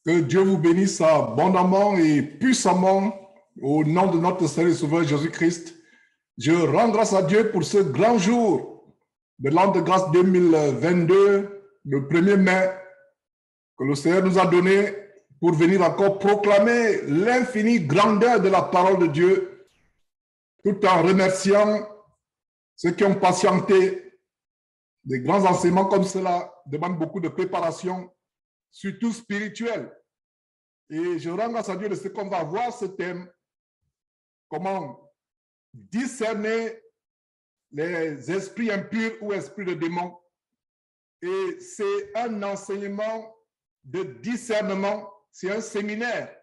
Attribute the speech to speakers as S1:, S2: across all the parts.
S1: Que Dieu vous bénisse abondamment et puissamment au nom de notre Seigneur et Sauveur Jésus-Christ. Je rends grâce à Dieu pour ce grand jour de l'an de grâce 2022, le 1er mai, que le Seigneur nous a donné pour venir encore proclamer l'infinie grandeur de la parole de Dieu, tout en remerciant ceux qui ont patienté. Des grands enseignements comme cela demandent beaucoup de préparation, surtout spirituelle. Et je rends grâce à Dieu de ce qu'on va voir ce thème, comment discerner les esprits impurs ou esprits de démons. Et c'est un enseignement de discernement, c'est un séminaire.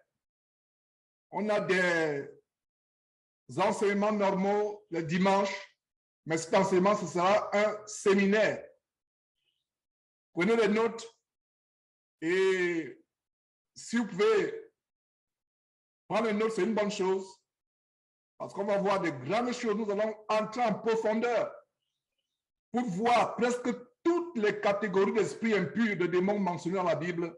S1: On a des enseignements normaux le dimanche, mais cet enseignement, ce sera un séminaire. Prenez les notes et si vous pouvez prendre les notes, c'est une bonne chose parce qu'on va voir de grandes choses. Nous allons entrer en profondeur pour voir presque toutes les catégories d'esprits impurs, de démons mentionnés dans la Bible.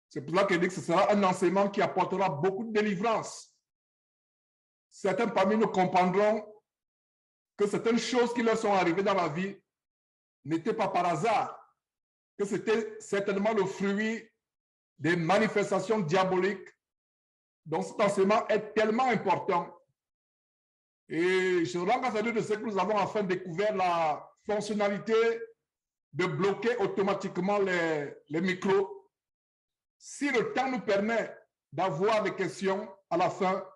S1: C'est pour cela qu'il dit que ce sera un enseignement qui apportera beaucoup de délivrance. Certains parmi nous comprendront que certaines choses qui leur sont arrivées dans la vie n'étaient pas par hasard, que c'était certainement le fruit des manifestations diaboliques. Donc cet enseignement est tellement important. Et je rends grâce à Dieu de ce que nous avons enfin découvert la fonctionnalité de bloquer automatiquement les micros. Si le temps nous permet d'avoir des questions à la fin,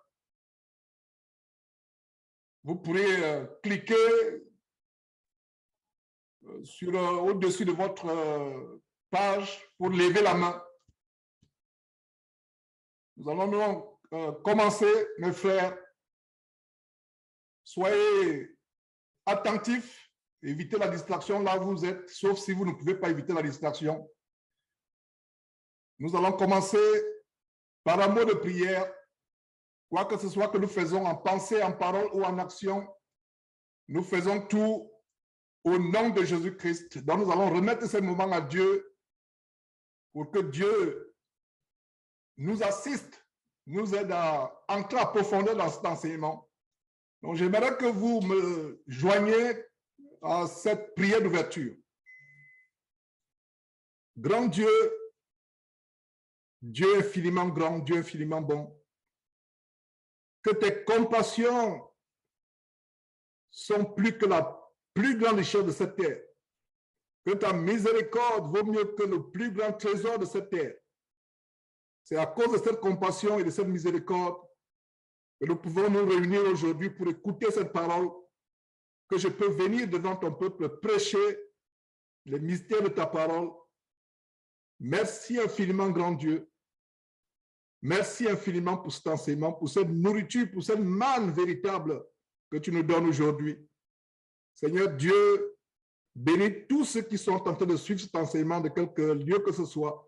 S1: vous pourrez cliquer au-dessus de votre page pour lever la main. Nous allons donc commencer, mes frères. Soyez attentifs, évitez la distraction là où vous êtes, sauf si vous ne pouvez pas éviter la distraction. Nous allons commencer par un mot de prière. Quoi que ce soit que nous faisons en pensée, en parole ou en action, nous faisons tout au nom de Jésus-Christ. Donc nous allons remettre ce moment à Dieu pour que Dieu nous assiste, nous aide à entrer en profondeur dans cet enseignement. Donc j'aimerais que vous me joigniez à cette prière d'ouverture. Grand Dieu, Dieu infiniment grand, Dieu infiniment bon, que tes compassions sont plus que la plus grande richesse de cette terre, que ta miséricorde vaut mieux que le plus grand trésor de cette terre. C'est à cause de cette compassion et de cette miséricorde que nous pouvons nous réunir aujourd'hui pour écouter cette parole, que je peux venir devant ton peuple prêcher les mystères de ta parole. Merci infiniment, grand Dieu. Merci infiniment pour cet enseignement, pour cette nourriture, pour cette manne véritable que tu nous donnes aujourd'hui. Seigneur Dieu, bénis tous ceux qui sont en train de suivre cet enseignement de quelque lieu que ce soit,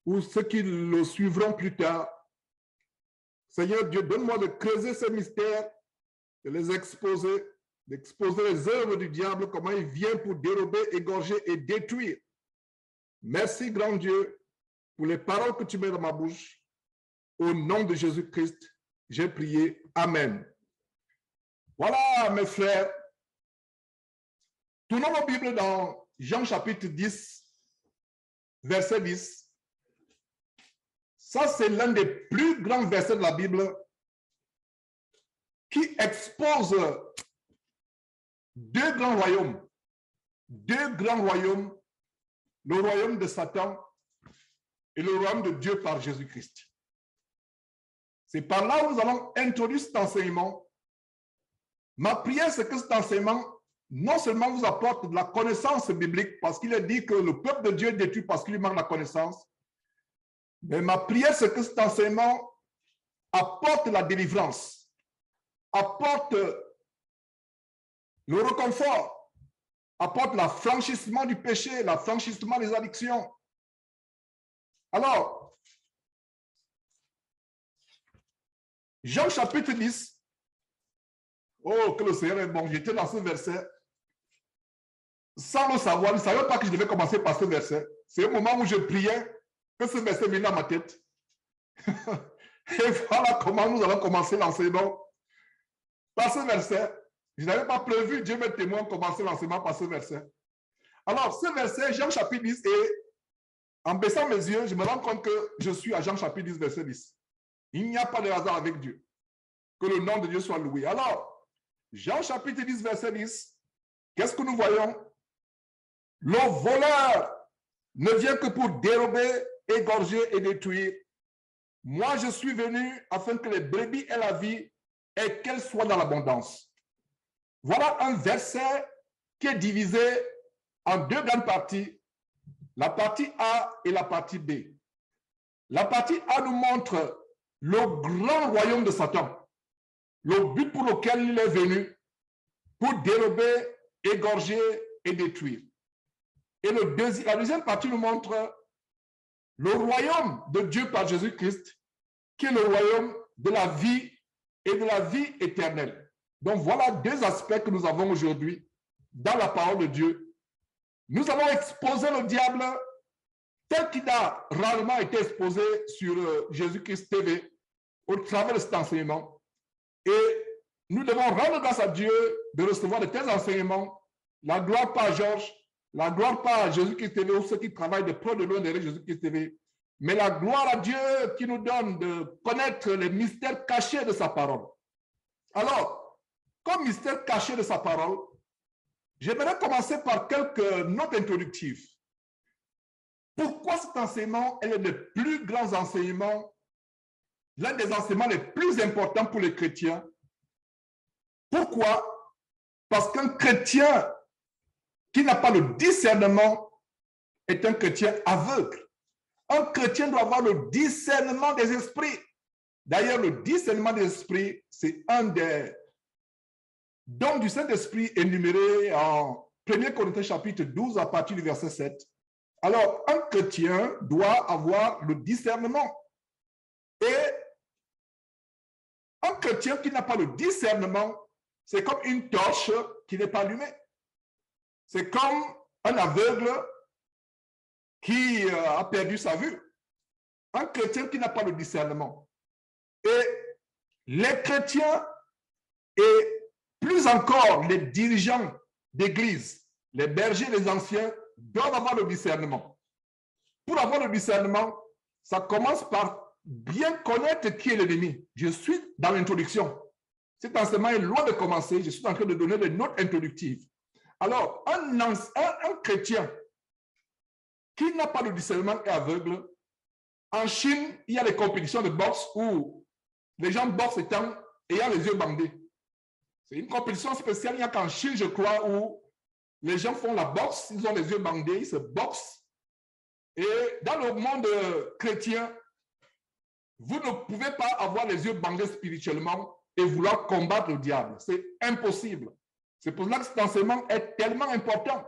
S1: ou ceux qui le suivront plus tard. Seigneur Dieu, donne-moi de creuser ces mystères, de les exposer, d'exposer les œuvres du diable, comment il vient pour dérober, égorger et détruire. Merci, grand Dieu, pour les paroles que tu mets dans ma bouche. Au nom de Jésus-Christ, j'ai prié. Amen. Voilà, mes frères. Tournons nos Bibles dans Jean chapitre 10, verset 10. Ça, c'est l'un des plus grands versets de la Bible qui expose deux grands royaumes. Deux grands royaumes, le royaume de Satan et le royaume de Dieu par Jésus-Christ. C'est par là où nous allons introduire cet enseignement. Ma prière, c'est que cet enseignement, non seulement vous apporte de la connaissance biblique, parce qu'il est dit que le peuple de Dieu est détruit parce qu'il lui manque la connaissance, mais ma prière, c'est que cet enseignement apporte la délivrance, apporte le réconfort, apporte l'affranchissement du péché, l'affranchissement des addictions. Alors, Jean chapitre 10, oh, que le Seigneur est bon, j'étais dans ce verset, sans le savoir, je ne savais pas que je devais commencer par ce verset. C'est au moment où je priais que ce verset vient dans ma tête. Et voilà comment nous allons commencer l'enseignement. Par ce verset, je n'avais pas prévu, Dieu me témoin, commencer l'enseignement par ce verset. Alors, ce verset, Jean chapitre 10, et en baissant mes yeux, je me rends compte que je suis à Jean chapitre 10, verset 10. Il n'y a pas de hasard avec Dieu. Que le nom de Dieu soit loué. Alors, Jean chapitre 10, verset 10, qu'est-ce que nous voyons? Le voleur ne vient que pour dérober, égorger et détruire. Moi, je suis venu afin que les brebis aient la vie et qu'elles soient dans l'abondance. Voilà un verset qui est divisé en deux grandes parties, la partie A et la partie B. La partie A nous montre le grand royaume de Satan, le but pour lequel il est venu, pour dérober, égorger et détruire. Et la deuxième partie nous montre le royaume de Dieu par Jésus-Christ, qui est le royaume de la vie et de la vie éternelle. Donc voilà deux aspects que nous avons aujourd'hui dans la parole de Dieu. Nous allons exposer le diable tel qu'il a rarement été exposé sur Jésus-Christ TV au travers de cet enseignement. Et nous devons rendre grâce à Dieu de recevoir de tels enseignements. La gloire pas à Georges, la gloire pas à Jésus-Christ TV ou ceux qui travaillent de près de loin derrière Jésus-Christ TV, mais la gloire à Dieu qui nous donne de connaître les mystères cachés de sa parole. Alors, comme mystère caché de sa parole, j'aimerais commencer par quelques notes introductives. Pourquoi cet enseignement est l'un des plus grands enseignements, l'un des enseignements les plus importants pour les chrétiens? Pourquoi? Parce qu'un chrétien qui n'a pas le discernement est un chrétien aveugle. Un chrétien doit avoir le discernement des esprits. D'ailleurs, le discernement des esprits, c'est un des dons du Saint-Esprit énuméré en 1 Corinthiens chapitre 12 à partir du verset 7. Alors, un chrétien doit avoir le discernement. Et un chrétien qui n'a pas le discernement, c'est comme une torche qui n'est pas allumée. C'est comme un aveugle qui a perdu sa vue. Un chrétien qui n'a pas le discernement. Et les chrétiens et plus encore les dirigeants d'église, les bergers, les anciens, doivent avoir le discernement. Pour avoir le discernement, ça commence par bien connaître qui est l'ennemi. Je suis dans l'introduction. Cet enseignement est loin de commencer. Je suis en train de donner des notes introductives. Alors, un chrétien qui n'a pas de discernement est aveugle. En Chine, il y a des compétitions de boxe où les gens boxent ayant les yeux bandés. C'est une compétition spéciale, il n'y a qu'en Chine, je crois, où les gens font la boxe, ils ont les yeux bandés, ils se boxent. Et dans le monde chrétien, vous ne pouvez pas avoir les yeux bandés spirituellement et vouloir combattre le diable. C'est impossible. C'est pour cela que cet enseignement est tellement important.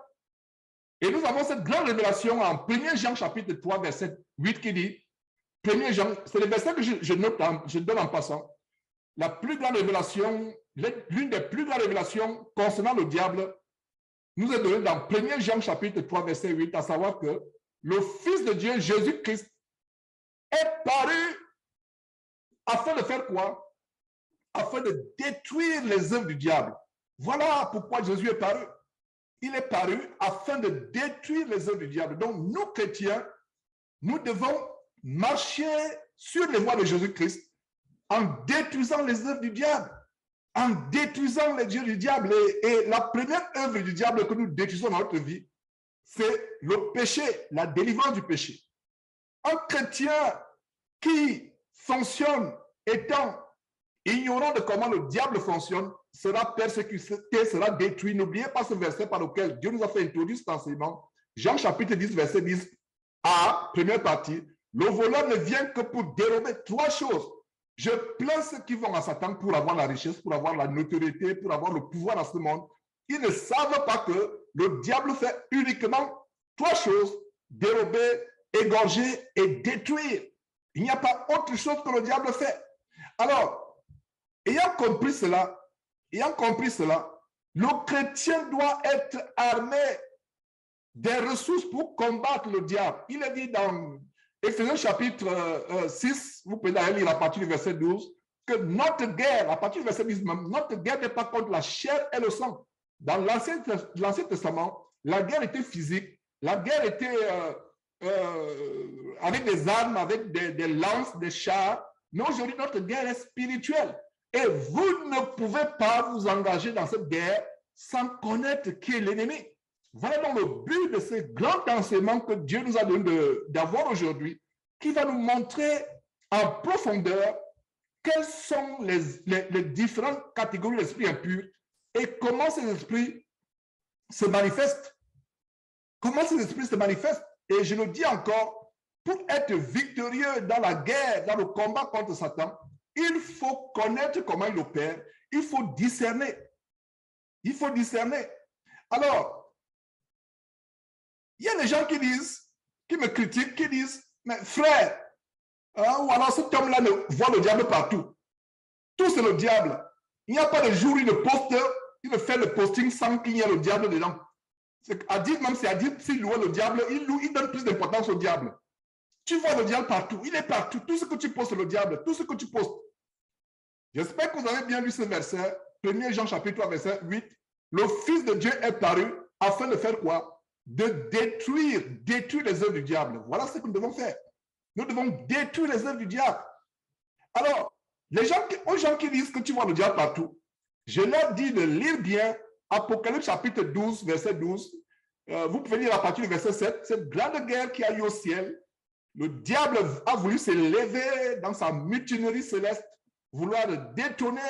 S1: Et nous avons cette grande révélation en 1 Jean chapitre 3, verset 8 qui dit, 1 Jean, c'est le verset que je donne en passant, la plus grande révélation, l'une des plus grandes révélations concernant le diable nous est donnée dans 1 Jean chapitre 3, verset 8, à savoir que le Fils de Dieu, Jésus-Christ, est paru afin de faire quoi? Afin de détruire les œuvres du diable. Voilà pourquoi Jésus est paru. Il est paru afin de détruire les œuvres du diable. Donc, nous, chrétiens, nous devons marcher sur les voies de Jésus-Christ en détruisant les œuvres du diable, en détruisant les dieux du diable. Et la première œuvre du diable que nous détruisons dans notre vie, c'est le péché, la délivrance du péché. Un chrétien qui fonctionne étant ignorant de comment le diable fonctionne, sera persécuté, sera détruit. N'oubliez pas ce verset par lequel Dieu nous a fait introduire cet enseignement. Jean chapitre 10, verset 10, A, première partie. Le voleur ne vient que pour dérober trois choses. Je plains ceux qui vont à Satan pour avoir la richesse, pour avoir la notoriété, pour avoir le pouvoir dans ce monde. Ils ne savent pas que le diable fait uniquement trois choses: dérober, égorger et détruire. Il n'y a pas autre chose que le diable fait. Alors, ayant compris cela, le chrétien doit être armé des ressources pour combattre le diable. Il est dit dans Éphésiens chapitre 6, vous pouvez d'ailleurs lire à partir du verset 12, que notre guerre, à partir du verset 10, notre guerre n'est pas contre la chair et le sang. Dans l'Ancien Testament, la guerre était physique, la guerre était avec des armes, avec des lances, des chars, mais aujourd'hui, notre guerre est spirituelle. Et vous ne pouvez pas vous engager dans cette guerre sans connaître qui est l'ennemi. Voilà donc le but de ce grand enseignement que Dieu nous a donné d'avoir aujourd'hui, qui va nous montrer en profondeur quelles sont les différentes catégories d'esprits impurs et comment ces esprits se manifestent. Comment ces esprits se manifestent. Et je le dis encore, pour être victorieux dans la guerre, dans le combat contre Satan, il faut connaître comment il opère, il faut discerner. Il faut discerner. Alors, il y a des gens qui disent, qui me critiquent, qui disent, mais frère, ou alors cet homme-là voit le diable partout. Tout c'est le diable. Il n'y a pas de jour où il poste, il fait le posting sans qu'il y ait le diable dedans. Adib, même si Adib, s'il loue le diable, il donne plus d'importance au diable. Tu vois le diable partout, il est partout. Tout ce que tu postes, le diable, tout ce que tu postes. J'espère que vous avez bien lu ce verset, 1 Jean chapitre 3, verset 8. Le Fils de Dieu est paru afin de faire quoi? De détruire les œuvres du diable. Voilà ce que nous devons faire. Nous devons détruire les œuvres du diable. Alors, aux gens qui disent que tu vois le diable partout, je leur dis de lire bien Apocalypse chapitre 12, verset 12. Vous pouvez lire à partir du verset 7. Cette grande guerre qui a eu au ciel, le diable a voulu s'élever dans sa mutinerie céleste, vouloir détourner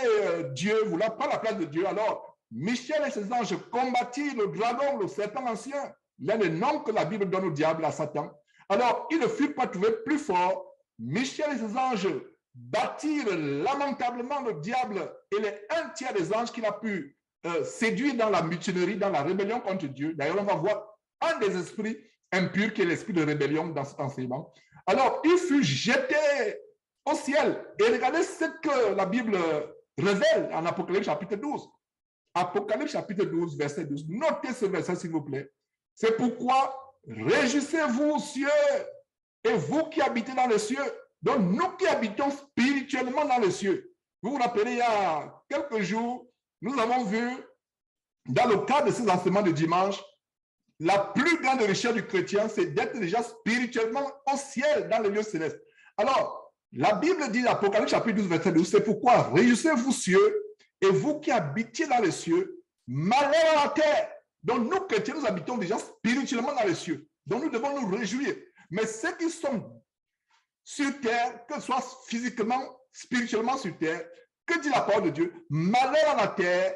S1: Dieu, vouloir prendre la place de Dieu. Alors, Michel et ses anges combattirent le dragon, le serpent ancien, l'un des noms que la Bible donne au diable, à Satan. Alors, ils ne furent pas trouvés plus forts. Michel et ses anges battirent lamentablement le diable et les un tiers des anges qu'il a pu séduire dans la mutinerie, dans la rébellion contre Dieu. D'ailleurs, on va voir un des esprits impurs qui est l'esprit de rébellion dans cet enseignement. Alors, il fut jeté au ciel. Et regardez ce que la Bible révèle en Apocalypse chapitre 12. Apocalypse chapitre 12, verset 12. Notez ce verset, s'il vous plaît. C'est pourquoi réjouissez-vous aux cieux et vous qui habitez dans les cieux. Donc, nous qui habitons spirituellement dans les cieux. Vous vous rappelez, il y a quelques jours, nous avons vu, dans le cadre de ces enseignements de dimanche, la plus grande richesse du chrétien, c'est d'être déjà spirituellement au ciel, dans les lieux célestes. Alors, la Bible dit, Apocalypse chapitre 12, verset 12, c'est pourquoi réjouissez-vous cieux, et vous qui habitez dans les cieux, malheur à la terre. Donc, nous chrétiens, nous habitons déjà spirituellement dans les cieux. Donc, nous devons nous réjouir. Mais ceux qui sont sur terre, que ce soit physiquement, spirituellement sur terre, que dit la parole de Dieu? Malheur à la terre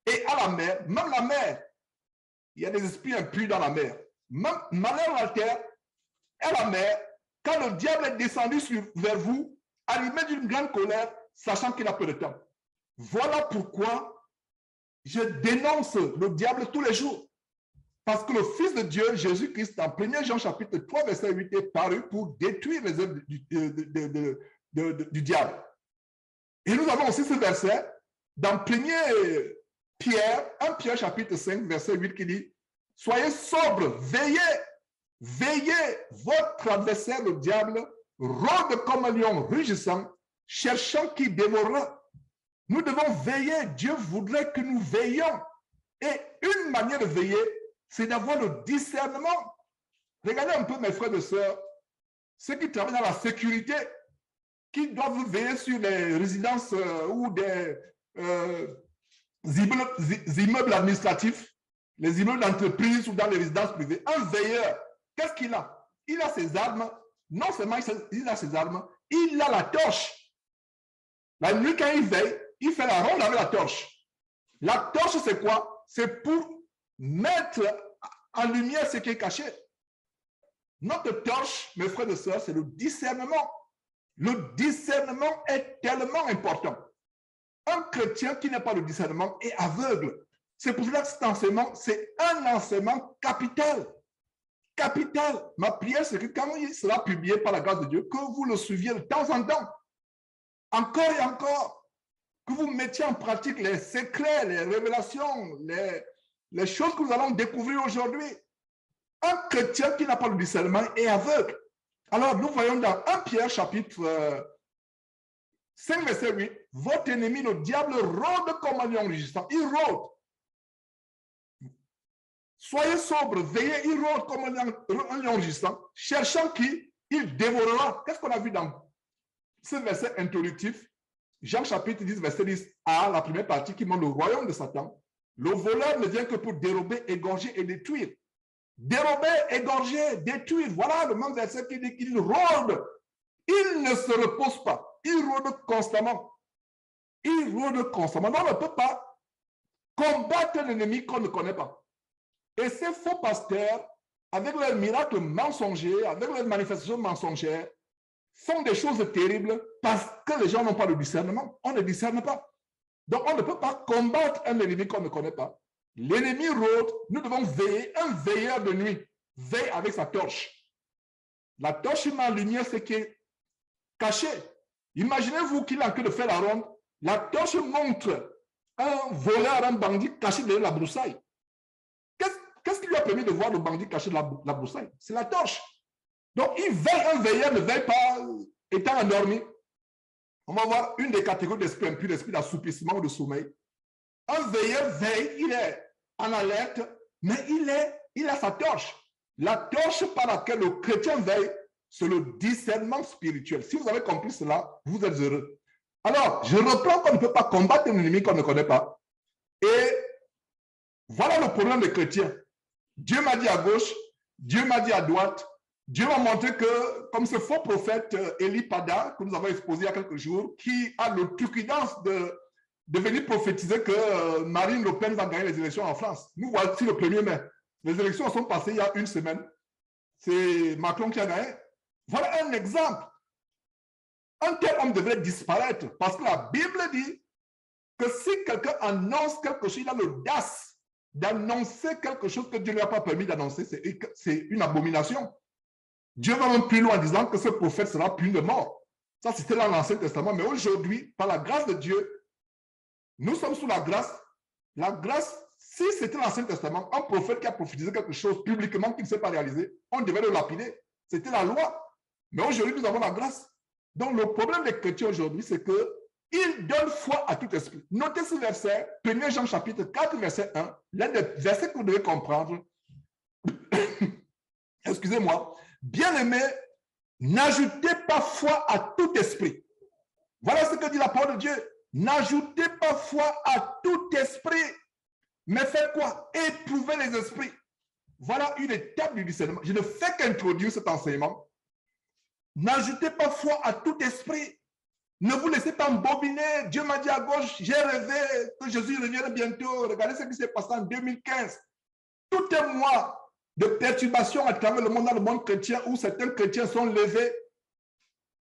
S1: et à la mer, même la mer. Il y a des esprits impurs dans la mer. Même malheur à la terre et à la mer, quand le diable est descendu vers vous, animé d'une grande colère, sachant qu'il a peu de temps. Voilà pourquoi je dénonce le diable tous les jours. Parce que le Fils de Dieu, Jésus-Christ, en 1 Jean chapitre 3, verset 8, est paru pour détruire les œuvres du diable. Et nous avons aussi ce verset dans 1 Pierre chapitre 5, verset 8 qui dit « Soyez sobres, veillez, votre adversaire, le diable, rôde comme un lion rugissant, cherchant qui dévorera. » Nous devons veiller. Dieu voudrait que nous veillions. Et une manière de veiller, c'est d'avoir le discernement. Regardez un peu mes frères et sœurs, ceux qui travaillent dans la sécurité, qui doivent veiller sur les résidences ou des immeubles administratifs, les immeubles d'entreprise ou dans les résidences privées. Un veilleur, qu'est-ce qu'il a? Il a ses armes. Non seulement il a ses armes, il a la torche. La nuit, quand il veille, il fait la ronde avec la torche. La torche, c'est quoi? C'est pour mettre en lumière ce qui est caché. Notre torche, mes frères et sœurs, c'est le discernement. Le discernement est tellement important. Un chrétien qui n'a pas de discernement est aveugle. C'est pour cela que cet enseignement, c'est un enseignement capital. Capital. Ma prière, c'est que quand il sera publié par la grâce de Dieu, que vous le suiviez de temps en temps. Encore et encore. Que vous mettiez en pratique les secrets, les révélations, les choses que nous allons découvrir aujourd'hui. Un chrétien qui n'a pas le discernement est aveugle. Alors, nous voyons dans 1 Pierre chapitre 5, verset 8, votre ennemi, le diable, rôde comme un lion rugissant. Il rôde. Soyez sobre, veillez, il rôde comme un lion rugissant, cherchant qui il dévorera. Qu'est-ce qu'on a vu dans ce verset introductif? Jean chapitre 10, verset 10a, la première partie qui montre le royaume de Satan. Le voleur ne vient que pour dérober, égorger et détruire. Dérober, égorger, détruire. Voilà le même verset qui dit qu'il rôde. Il ne se repose pas. Il rôde constamment. Il rôde constamment. Donc, on ne peut pas combattre l'ennemi qu'on ne connaît pas. Et ces faux pasteurs, avec leurs miracles mensongers, avec leurs manifestations mensongères, font des choses terribles parce que les gens n'ont pas de discernement. On ne discerne pas. Donc, on ne peut pas combattre un ennemi qu'on ne connaît pas. L'ennemi rôde, nous devons veiller, un veilleur de nuit, veille avec sa torche. La torche met en lumière ce qui est caché. Imaginez-vous qu'il est en train de faire la ronde, la torche montre un voleur, un bandit caché derrière la broussaille. Qu'est-ce qui lui a permis de voir le bandit caché dans la broussaille? C'est la torche. Donc, il veille, un veilleur ne veille pas étant endormi. On va voir une des catégories d'esprit impur, l'esprit d'assoupissement ou de sommeil. Un veilleur veille, il est en alerte, mais il a sa torche. La torche par laquelle le chrétien veille, c'est le discernement spirituel. Si vous avez compris cela, vous êtes heureux. Alors, je reprends qu'on ne peut pas combattre un ennemi qu'on ne connaît pas. Et voilà le problème des chrétiens. Dieu m'a dit à gauche, Dieu m'a dit à droite. Dieu m'a montré que, comme ce faux prophète Eli Pada, que nous avons exposé il y a quelques jours, qui a l'outrecuidance de venir prophétiser que Marine Le Pen va gagner les élections en France. Nous voici le 1er mai. Les élections sont passées il y a une semaine. C'est Macron qui a gagné. Voilà un exemple. Un tel homme devrait disparaître parce que la Bible dit que si quelqu'un annonce quelque chose, il a l'audace d'annoncer quelque chose que Dieu ne lui a pas permis d'annoncer, c'est une abomination. Dieu va même plus loin en disant que ce prophète sera puni de mort. Ça, c'était dans l'Ancien Testament. Mais aujourd'hui, par la grâce de Dieu, nous sommes sous la grâce. La grâce, si c'était l'Ancien Testament, un prophète qui a prophétisé quelque chose publiquement qui ne s'est pas réalisé, on devait le lapider. C'était la loi. Mais aujourd'hui, nous avons la grâce. Donc, le problème des chrétiens aujourd'hui, c'est qu'ils donnent foi à tout esprit. Notez ce verset, 1 Jean chapitre 4, verset 1, l'un des versets que vous devez comprendre. Excusez-moi. Bien-aimés, n'ajoutez pas foi à tout esprit. Voilà ce que dit la parole de Dieu. N'ajoutez pas foi à tout esprit. Mais faites quoi? Éprouvez les esprits. Voilà une étape du discernement. Je ne fais qu'introduire cet enseignement. N'ajoutez pas foi à tout esprit. Ne vous laissez pas embobiner. Dieu m'a dit à gauche, j'ai rêvé que Jésus revienne bientôt. Regardez ce qui s'est passé en 2015. Tout un mois de perturbations à travers le monde, dans le monde chrétien, où certains chrétiens sont levés,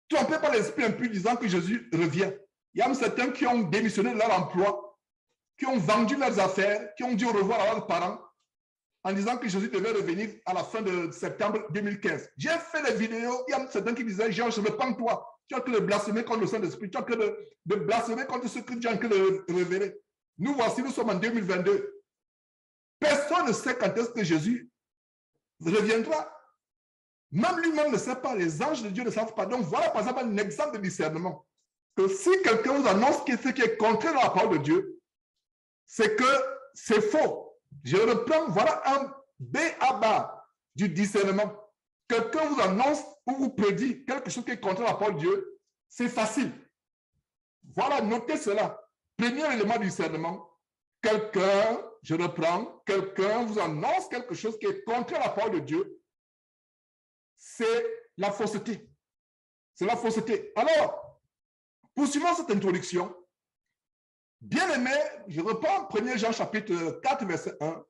S1: trompés par l'esprit impur disant que Jésus revient. Il y a même certains qui ont démissionné de leur emploi, qui ont vendu leurs affaires, qui ont dit au revoir à leurs parents, en disant que Jésus devait revenir à la fin de septembre 2015. J'ai fait des vidéos, il y a certains qui disaient, Georges, repends-toi, tu as que de blasphémer contre le Saint-Esprit, tu as que de blasphémer contre ce que tu as que de révéler. Nous voici, nous sommes en 2022. Personne ne sait quand est-ce que Jésus reviendra. Même lui-même ne sait pas, les anges de Dieu ne savent pas. Donc voilà par exemple un exemple de discernement. Que si quelqu'un vous annonce ce qui est contraire à la parole de Dieu, c'est que c'est faux. Je reprends, voilà un B.A.B.A. du discernement. Quelqu'un vous annonce ou vous prédit quelque chose qui est contraire à la parole de Dieu, c'est facile. Voilà, notez cela. Premier élément du discernement. Quelqu'un, je reprends, quelqu'un vous annonce quelque chose qui est contraire à la parole de Dieu, c'est la fausseté. C'est la fausseté. Alors, poursuivons cette introduction. Bien-aimé, je reprends 1 Jean chapitre 4, verset 1.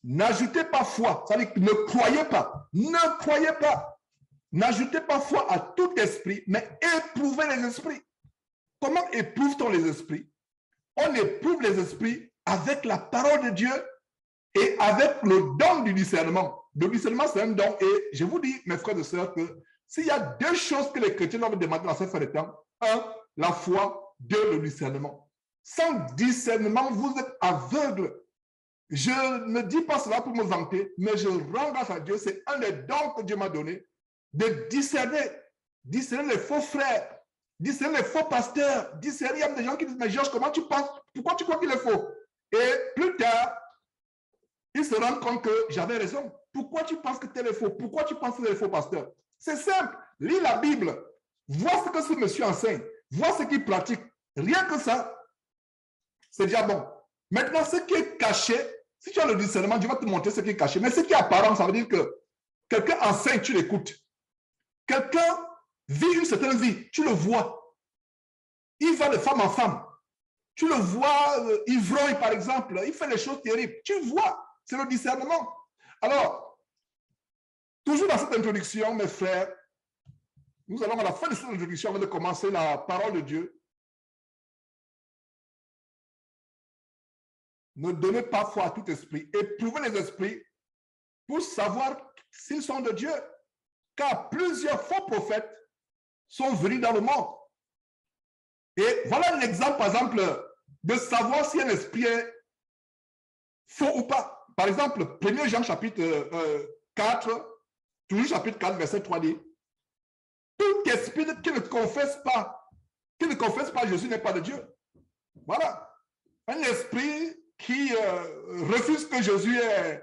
S1: N'ajoutez pas foi, ça veut dire ne croyez pas. Ne croyez pas. N'ajoutez pas foi à tout esprit, mais éprouvez les esprits. Comment éprouve-t-on les esprits? On éprouve les esprits avec la parole de Dieu et avec le don du discernement. Le discernement, c'est un don. Et je vous dis, mes frères et sœurs, que s'il y a deux choses que les chrétiens doivent demander dans cette fin de temps, un, la foi, deux, le discernement. Sans discernement, vous êtes aveugle. Je ne dis pas cela pour me vanter, mais je rends grâce à Dieu. C'est un des dons que Dieu m'a donné. de discerner les faux frères, discerner les faux pasteurs, discerner, il y a des gens qui disent, mais Georges, comment tu penses, pourquoi tu crois qu'il est faux? Et plus tard, ils se rendent compte que j'avais raison. Pourquoi tu penses que tel est faux? Pourquoi tu penses que tel est faux, pasteur? C'est simple. Lis la Bible. Vois ce que ce monsieur enseigne. Vois ce qu'il pratique. Rien que ça, c'est déjà bon. Maintenant, ce qui est caché, si tu as le discernement, Dieu va te montrer ce qui est caché. Mais ce qui est apparent, ça veut dire que quelqu'un enseigne, tu l'écoutes. Quelqu'un vit une certaine vie, tu le vois. Il va de femme en femme. Tu le vois ivrogne, par exemple. Il fait des choses terribles. Tu vois. C'est le discernement. Alors, toujours dans cette introduction, mes frères, nous allons à la fin de cette introduction, avant de commencer la parole de Dieu. Ne donnez pas foi à tout esprit. Éprouvez les esprits pour savoir s'ils sont de Dieu. Car plusieurs faux prophètes sont venus dans le monde. Et voilà un exemple, par exemple, de savoir si un esprit est faux ou pas. Par exemple, 1 Jean chapitre 4, toujours chapitre 4, verset 3 dit, tout esprit qui ne confesse pas Jésus n'est pas de Dieu. Voilà. Un esprit qui refuse que Jésus est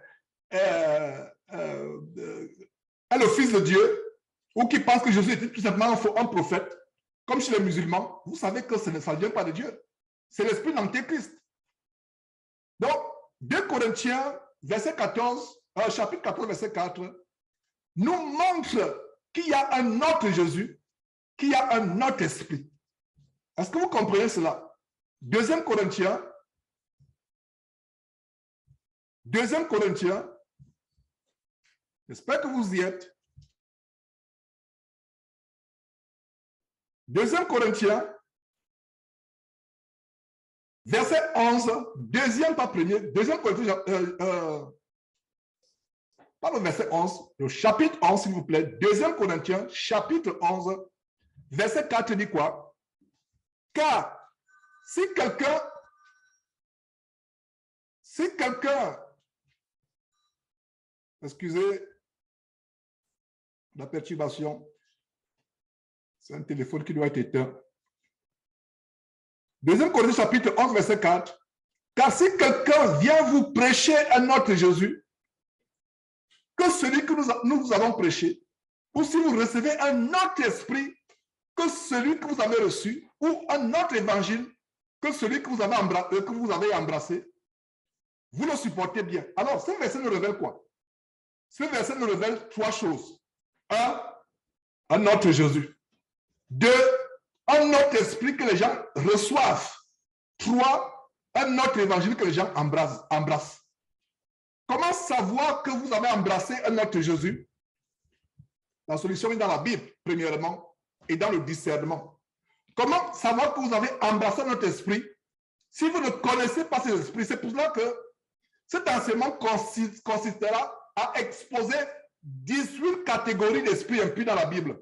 S1: le Fils de Dieu, ou qui pense que Jésus était tout simplement un prophète, comme chez les musulmans, vous savez que ça ne vient pas de Dieu. C'est l'esprit d'Antéchrist. Donc, 2 Corinthiens, verset 14, chapitre 14, verset 4, nous montre qu'il y a un autre Jésus, qu'il y a un autre esprit. Est-ce que vous comprenez cela? 2 Corinthiens, j'espère que vous y êtes. 2 Corinthiens, verset 11, deuxième, pas premier, 2 Corinthiens, pas le verset 11, le chapitre 11, s'il vous plaît, 2 Corinthiens, chapitre 11, verset 4 dit quoi? Car si quelqu'un, excusez la perturbation, c'est un téléphone qui doit être éteint. 2 Corinthiens chapitre 11, verset 4. Car si quelqu'un vient vous prêcher un autre Jésus, que celui que nous avons prêché, ou si vous recevez un autre esprit que celui que vous avez reçu, ou un autre évangile que celui que vous avez embrassé, vous le supportez bien. Alors, ce verset nous révèle quoi? Ce verset nous révèle 3 choses. 1 autre Jésus. 2, un autre esprit que les gens reçoivent. 3, un autre évangile que les gens embrassent. Comment savoir que vous avez embrassé un autre Jésus? La solution est dans la Bible, premièrement, et dans le discernement. Comment savoir que vous avez embrassé notre esprit si vous ne connaissez pas ces esprits? C'est pour cela que cet enseignement consistera à exposer 18 catégories d'esprits impurs dans la Bible.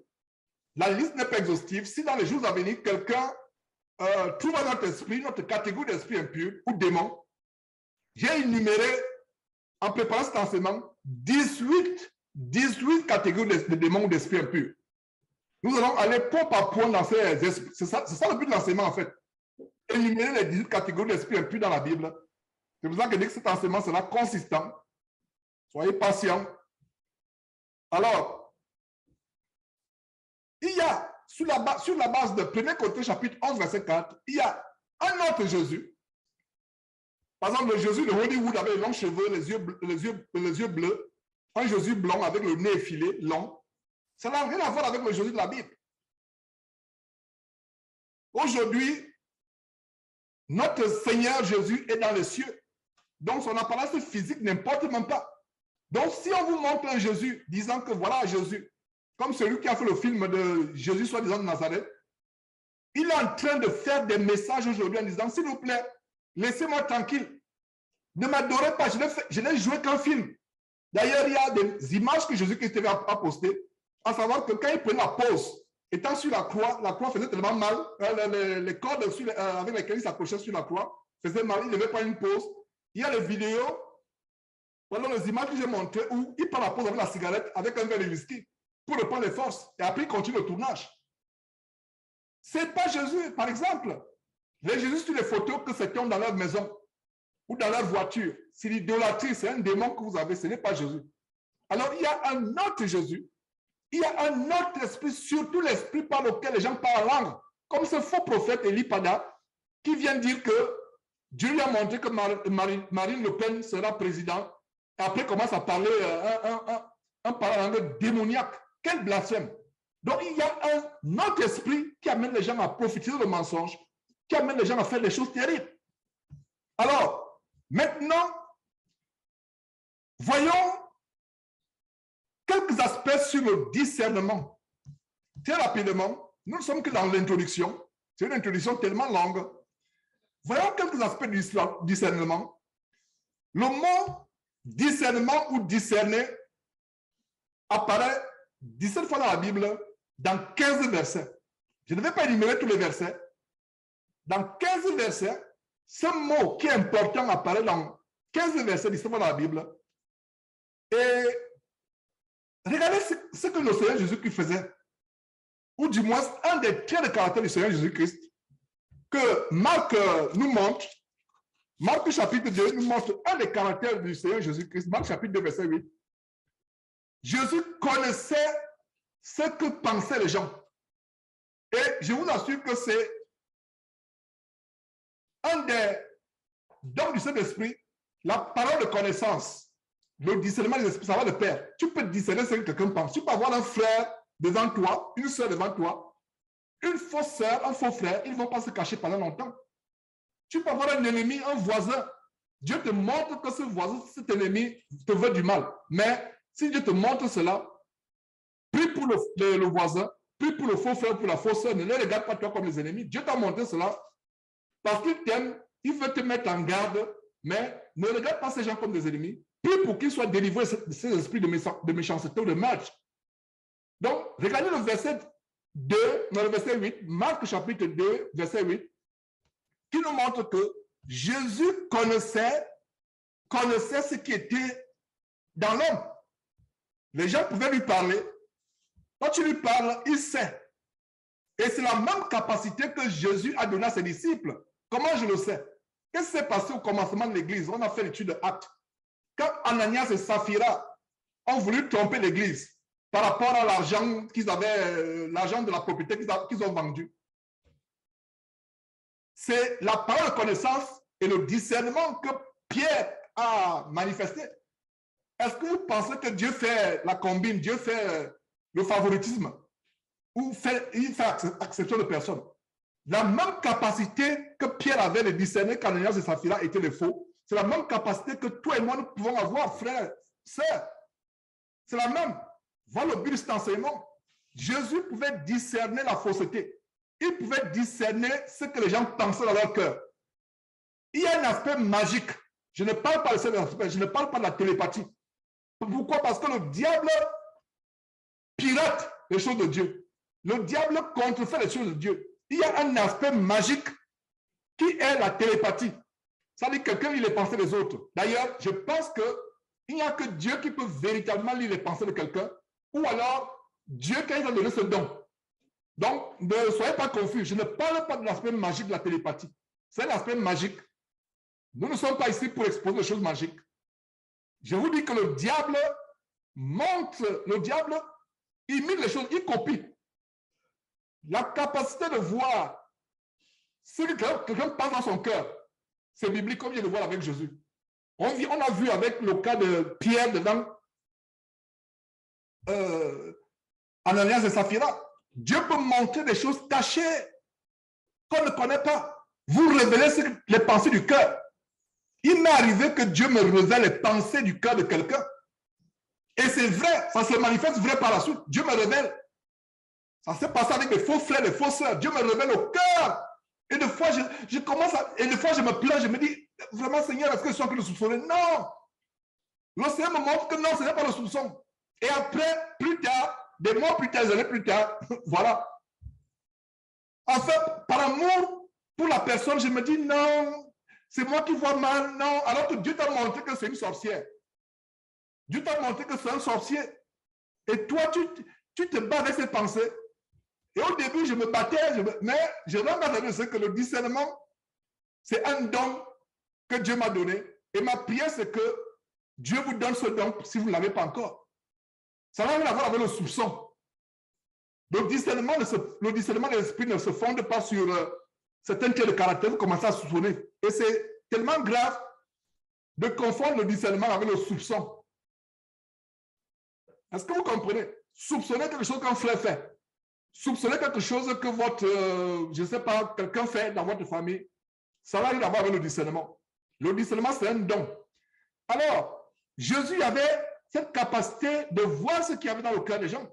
S1: La liste n'est pas exhaustive. Si dans les jours à venir, quelqu'un trouve un autre esprit, notre catégorie d'esprit impur ou démon, j'ai énuméré en préparant cet enseignement 18 catégories de démons ou d'esprits impurs. Nous allons aller point par point dans ces esprits. C'est ça le but de l'enseignement en fait. Énumérer les 18 catégories d'esprits impurs dans la Bible. C'est pour ça que je dis que cet enseignement sera consistant. Soyez patients. Alors, il y a, sur la base de 1 Corinthiens chapitre 11, verset 4, il y a un autre Jésus. Par exemple, le Jésus de Hollywood avec les longs cheveux, les yeux bleus, un Jésus blanc avec le nez effilé, long. Ça n'a rien à voir avec le Jésus de la Bible. Aujourd'hui, notre Seigneur Jésus est dans les cieux. Donc, son apparence physique n'importe même pas. Donc, si on vous montre un Jésus disant que voilà Jésus, comme celui qui a fait le film de Jésus soi-disant de Nazareth, il est en train de faire des messages aujourd'hui en disant, s'il vous plaît, laissez-moi tranquille. Ne m'adorez pas, je n'ai joué qu'un film. D'ailleurs, il y a des images que Jésus-Christ a postées, à savoir que quand il prenait la pause, étant sur la croix faisait tellement mal, les cordes avec lesquelles il s'accrochait sur la croix faisaient mal, il ne devait pas une pause. Il y a les vidéos, voilà les images que j'ai montrées où il prend la pause avec la cigarette, avec un verre de whisky. pour reprendre les forces. Et après, il continue le tournage. Ce n'est pas Jésus, par exemple. Les Jésus sur les photos que certains ont dans leur maison ou dans leur voiture, c'est l'idolâtrie, c'est un démon que vous avez, ce n'est pas Jésus. Alors, il y a un autre Jésus, il y a un autre esprit, surtout l'esprit par lequel les gens parlent en langue, comme ce faux prophète Élie Pada, qui vient dire que Dieu lui a montré que Marine Le Pen sera président, et après commence à parler un parlant démoniaque. Quel blasphème! Donc, il y a un autre esprit qui amène les gens à profiter de mensonge, qui amène les gens à faire des choses terribles. Alors, maintenant, voyons quelques aspects sur le discernement. Très rapidement, nous ne sommes que dans l'introduction. C'est une introduction tellement longue. Voyons quelques aspects du discernement. Le mot discernement ou discerner apparaît 17 fois dans la Bible, dans 15 versets. Je ne vais pas énumérer tous les versets. Dans 15 versets, ce mot qui est important apparaît dans 15 versets 17 fois dans la Bible. Et regardez ce que le Seigneur Jésus-Christ faisait. Ou du moins, un des traits de caractère du Seigneur Jésus-Christ que Marc nous montre. Marc chapitre 2 nous montre un des caractères du Seigneur Jésus-Christ. Marc chapitre 2, verset 8. Jésus connaissait ce que pensaient les gens. Et je vous assure que c'est un des dons du Saint-Esprit, la parole de connaissance, le discernement des esprits, ça va de pair. Tu peux discerner ce que quelqu'un pense. Tu peux avoir un frère devant toi, une soeur devant toi, une fausse soeur, un faux frère, ils ne vont pas se cacher pendant longtemps. Tu peux avoir un ennemi, un voisin. Dieu te montre que ce voisin, cet ennemi te veut du mal. Mais si Dieu te montre cela, prie pour le voisin, prie pour le faux frère, pour la fausse soeur, ne les regarde pas toi comme les ennemis. Dieu t'a montré cela parce qu'il t'aime, il veut te mettre en garde, mais ne regarde pas ces gens comme des ennemis. Prie pour qu'ils soient délivrés de ces esprits de méchanceté ou de match. Donc, regardez le verset 2, dans le verset 8, Marc chapitre 2, verset 8, qui nous montre que Jésus connaissait ce qui était dans l'homme. Les gens pouvaient lui parler. Quand tu lui parles, il sait. Et c'est la même capacité que Jésus a donnée à ses disciples. Comment je le sais? Qu'est-ce qui s'est passé au commencement de l'Église? On a fait l'étude de Actes. Quand Ananias et Saphira ont voulu tromper l'Église par rapport à l'argent qu'ils avaient, l'argent de la propriété qu'ils ont vendu. C'est la parole de connaissance et le discernement que Pierre a manifesté. Est-ce que vous pensez que Dieu fait la combine, Dieu fait le favoritisme ou il fait acception de personne? La même capacité que Pierre avait de discerner qu'Ananias et Saphira étaient les faux, c'est la même capacité que toi et moi nous pouvons avoir, frères, sœurs. C'est la même. Voilà le but de cet enseignement. Jésus pouvait discerner la fausseté. Il pouvait discerner ce que les gens pensaient dans leur cœur. Il y a un aspect magique. Je ne parle pas de cet aspect, je ne parle pas de la télépathie. Pourquoi? Parce que le diable pirate les choses de Dieu. Le diable contrefait les choses de Dieu. Il y a un aspect magique qui est la télépathie. Ça veut dire que quelqu'un lit les pensées des autres. D'ailleurs, je pense qu'il n'y a que Dieu qui peut véritablement lire les pensées de quelqu'un, ou alors Dieu qui a donné ce don. Donc, ne soyez pas confus. Je ne parle pas de l'aspect magique de la télépathie. C'est l'aspect magique. Nous ne sommes pas ici pour exposer des choses magiques. Je vous dis que le diable montre, le diable imite les choses, il copie. La capacité de voir ce que quelqu'un pense dans son cœur, c'est biblique comme il vient de voir avec Jésus. On a vu avec le cas de Pierre dedans Ananias et Saphira. Dieu peut montrer des choses cachées qu'on ne connaît pas. Vous révélez les pensées du cœur. Il m'est arrivé que Dieu me révèle les pensées du cœur de quelqu'un. Et c'est vrai, ça se manifeste vrai par la suite. Dieu me révèle. Ça s'est passé avec des faux frères, des faux sœurs. Dieu me révèle au cœur. Et des fois, je commence à... Et des fois, je me plains, je me dis, vraiment, Seigneur, est-ce que je suis en train de soupçonner? Non. Le Seigneur me montre que non, ce n'est pas le soupçon. Et après, plus tard, des mois plus tard, des années plus tard, voilà. En fait, par amour pour la personne, je me dis, non, c'est moi qui vois mal, non. Alors que Dieu t'a montré que c'est une sorcière. Dieu t'a montré que c'est un sorcier. Et toi, Tu te bats avec ces pensées. Et au début, je me battais, mais je remarque ce que le discernement, c'est un don que Dieu m'a donné. Et ma prière, c'est que Dieu vous donne ce don si vous ne l'avez pas encore. Ça n'a rien à voir avec le soupçon. Le discernement de l'esprit ne se fonde pas sur certains traits de caractère, vous commencez à soupçonner. Et c'est tellement grave de confondre le discernement avec le soupçon. Est-ce que vous comprenez? Soupçonner quelque chose qu'un frère fait. Soupçonner quelque chose que votre, je ne sais pas, quelqu'un fait dans votre famille, ça n'a rien à voir avec le discernement. Le discernement, c'est un don. Alors, Jésus avait cette capacité de voir ce qu'il y avait dans le cœur des gens.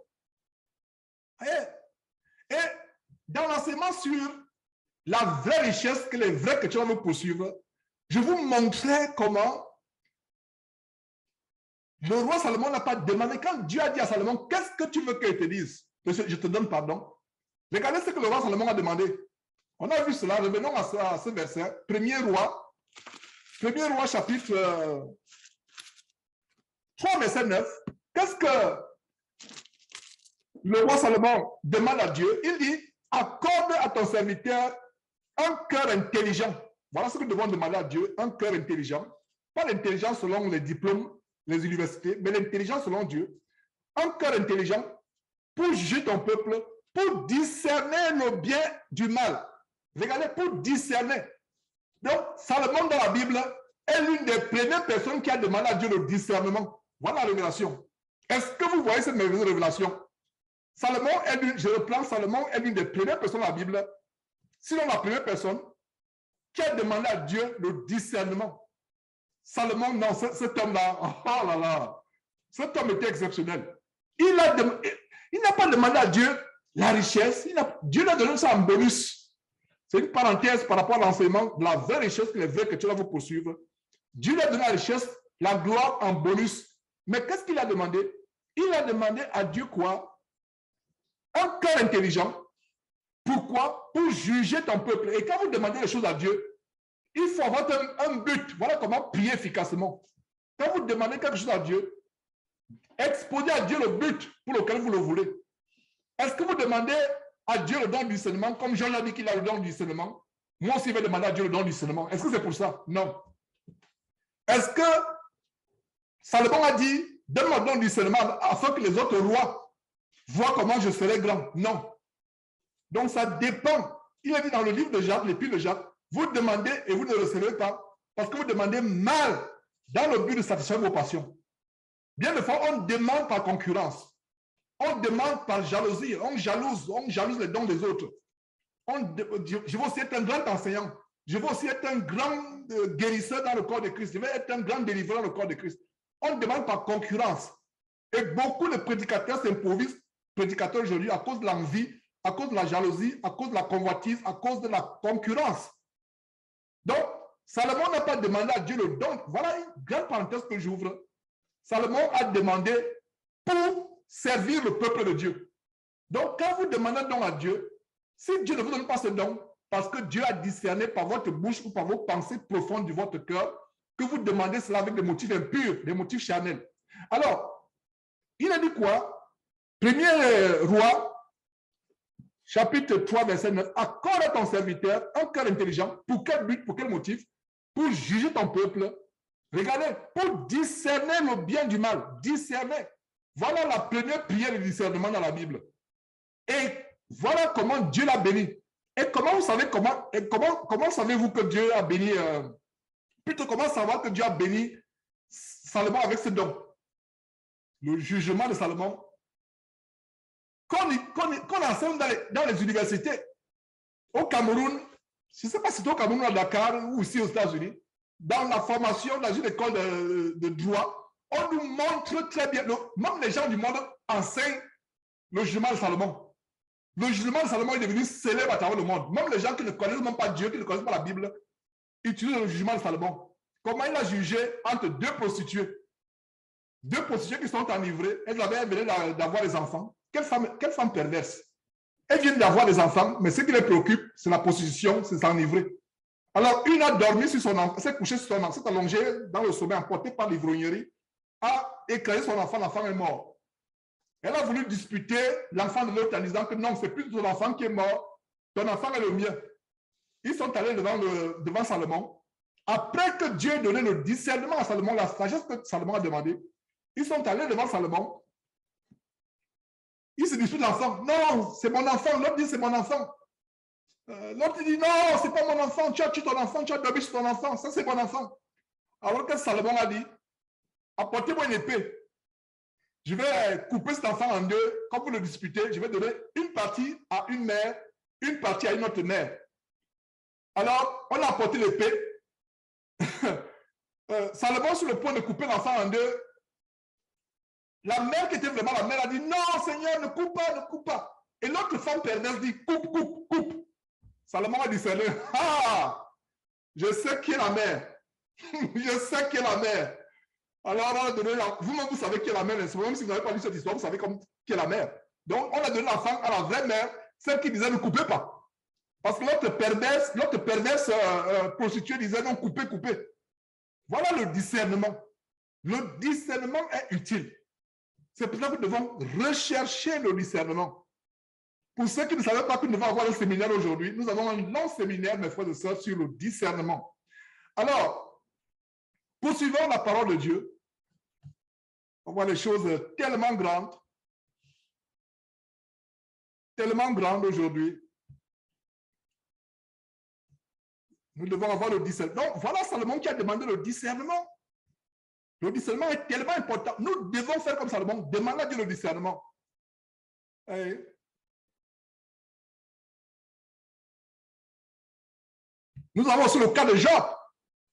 S1: Et dans l'enseignement sur la vraie richesse que les vrais chrétiens vont poursuivre, je vous montrais comment le roi Salomon n'a pas demandé. Quand Dieu a dit à Salomon, qu'est-ce que tu veux qu'il te dise? Je te donne pardon. Regardez ce que le roi Salomon a demandé. On a vu cela, revenons à ce verset. Premier roi chapitre 3, verset 9. Qu'est-ce que le roi Salomon demande à Dieu? Il dit, accorde à ton serviteur un cœur intelligent. Voilà ce que nous devons demander à Dieu, un cœur intelligent. Pas l'intelligence selon les diplômes, les universités, mais l'intelligence selon Dieu. Un cœur intelligent pour juger ton peuple, pour discerner le bien du mal. Regardez, pour discerner. Donc, Salomon dans la Bible est l'une des premières personnes qui a demandé à Dieu le discernement. Voilà la révélation. Est-ce que vous voyez cette merveilleuse révélation? Salomon est l'une des premières personnes dans la Bible, sinon la première personne, qui a demandé à Dieu le discernement. Salomon, non, cet homme-là, oh là là, cet homme était exceptionnel. Il n'a pas demandé à Dieu la richesse, Dieu lui a donné ça en bonus. C'est une parenthèse par rapport à l'enseignement de la vraie richesse que les vrais chrétiens vont poursuivre. Dieu lui a donné la richesse, la gloire en bonus. Mais qu'est-ce qu'il a demandé? Il a demandé à Dieu quoi? Un cœur intelligent. Pourquoi? Pour juger ton peuple. Et quand vous demandez les choses à Dieu, il faut avoir un but. Voilà comment prier efficacement. Quand vous demandez quelque chose à Dieu, exposez à Dieu le but pour lequel vous le voulez. Est-ce que vous demandez à Dieu le don du discernement, comme Jean l'a dit qu'il a le don du discernement? Moi aussi, je vais demander à Dieu le don du discernement. Est-ce que c'est pour ça? Non. Est-ce que Salomon a dit, donne-moi le don du discernement afin que les autres rois voient comment je serai grand? Non. Donc, ça dépend. Il a dit dans le livre de Jacques, l'épître de Jacques, vous demandez et vous ne recevez pas parce que vous demandez mal dans le but de satisfaire vos passions. Bien des fois, on demande par concurrence. On demande par jalousie. On jalouse les dons des autres. Je veux aussi être un grand enseignant. Je veux aussi être un grand guérisseur dans le corps de Christ. Je veux être un grand délivreur dans le corps de Christ. On demande par concurrence. Et beaucoup de prédicateurs s'improvisent prédicateurs aujourd'hui à cause de l'envie, à cause de la jalousie, à cause de la convoitise, à cause de la concurrence. Donc, Salomon n'a pas demandé à Dieu le don. Voilà une grande parenthèse que j'ouvre. Salomon a demandé pour servir le peuple de Dieu. Donc, quand vous demandez un don à Dieu, si Dieu ne vous donne pas ce don, parce que Dieu a discerné par votre bouche ou par vos pensées profondes de votre cœur, que vous demandez cela avec des motifs impurs, des motifs charnels. Alors, il a dit quoi? Premier roi, chapitre 3, verset 9, accorde à ton serviteur un cœur intelligent. Pour quel but, pour quel motif? Pour juger ton peuple. Regardez, pour discerner le bien du mal. Discerner. Voilà la première prière de discernement dans la Bible. Et voilà comment Dieu l'a béni. Et comment vous savez comment savez-vous que Dieu a béni plutôt comment savoir que Dieu a béni Salomon avec ce don? Le jugement de Salomon. Qu'on enseigne dans les universités, au Cameroun, je ne sais pas si c'est au Cameroun, à Dakar ou ici aux États-Unis, dans la formation dans une école de droit, on nous montre très bien, même les gens du monde enseignent le jugement de Salomon. Le jugement de Salomon est devenu célèbre à travers le monde. Même les gens qui ne connaissent même pas Dieu, qui ne connaissent pas la Bible, utilisent le jugement de Salomon. Comment il a jugé entre deux prostituées? Deux prostituées qui sont enivrées, elles avaient venir d'avoir des enfants. Quelle femme perverse. Elles viennent d'avoir des enfants, mais ce qui les préoccupe, c'est la prostitution, c'est s'enivrer. Alors, une a dormi sur son enfant, s'est couchée sur son enfant, s'est allongée dans le sommeil, emportée par l'ivrognerie, a écrasé son enfant, l'enfant est mort. Elle a voulu disputer l'enfant de l'autre en disant que non, c'est plus ton enfant qui est mort, ton enfant est le mien. Ils sont allés devant Salomon. Après que Dieu ait donné le discernement à Salomon, la sagesse que Salomon a demandé, ils sont allés devant Salomon. Ils se disputent l'enfant. Non, c'est mon enfant. L'autre dit c'est mon enfant. L'autre dit non, c'est pas mon enfant. Tu as tué ton enfant, tu as dormi sur ton enfant. Ça, c'est mon enfant. Alors que Salomon a dit, apportez-moi une épée. Je vais couper cet enfant en deux. Comme vous le disputez, je vais donner une partie à une mère, une partie à une autre mère. Alors, on a apporté l'épée. Salomon, sur le point de couper l'enfant en deux, la mère qui était vraiment la mère a dit non, Seigneur, ne coupe pas, ne coupe pas. Et l'autre femme perverse dit coupe, coupe, coupe. Salomon a discerné, ah, je sais qui est la mère. Je sais qui est la mère. Alors, on a donné vous-même, vous savez qui est la mère. Même si vous n'avez pas lu cette histoire, vous savez qui est la mère. Donc, on a donné l'enfant à la vraie mère, celle qui disait ne coupez pas. Parce que l'autre perverse prostituée disait non, coupez, coupez. Voilà le discernement. Le discernement est utile. C'est pour ça que nous devons rechercher le discernement. Pour ceux qui ne savaient pas que nous devons avoir un séminaire aujourd'hui, nous avons un long séminaire, mes frères et sœurs, sur le discernement. Alors, poursuivons la parole de Dieu. On voit les choses tellement grandes aujourd'hui. Nous devons avoir le discernement. Donc, voilà Salomon qui a demandé le discernement. Le discernement est tellement important. Nous devons faire comme Salomon, demander à Dieu le discernement. Et nous avons aussi le cas de Job.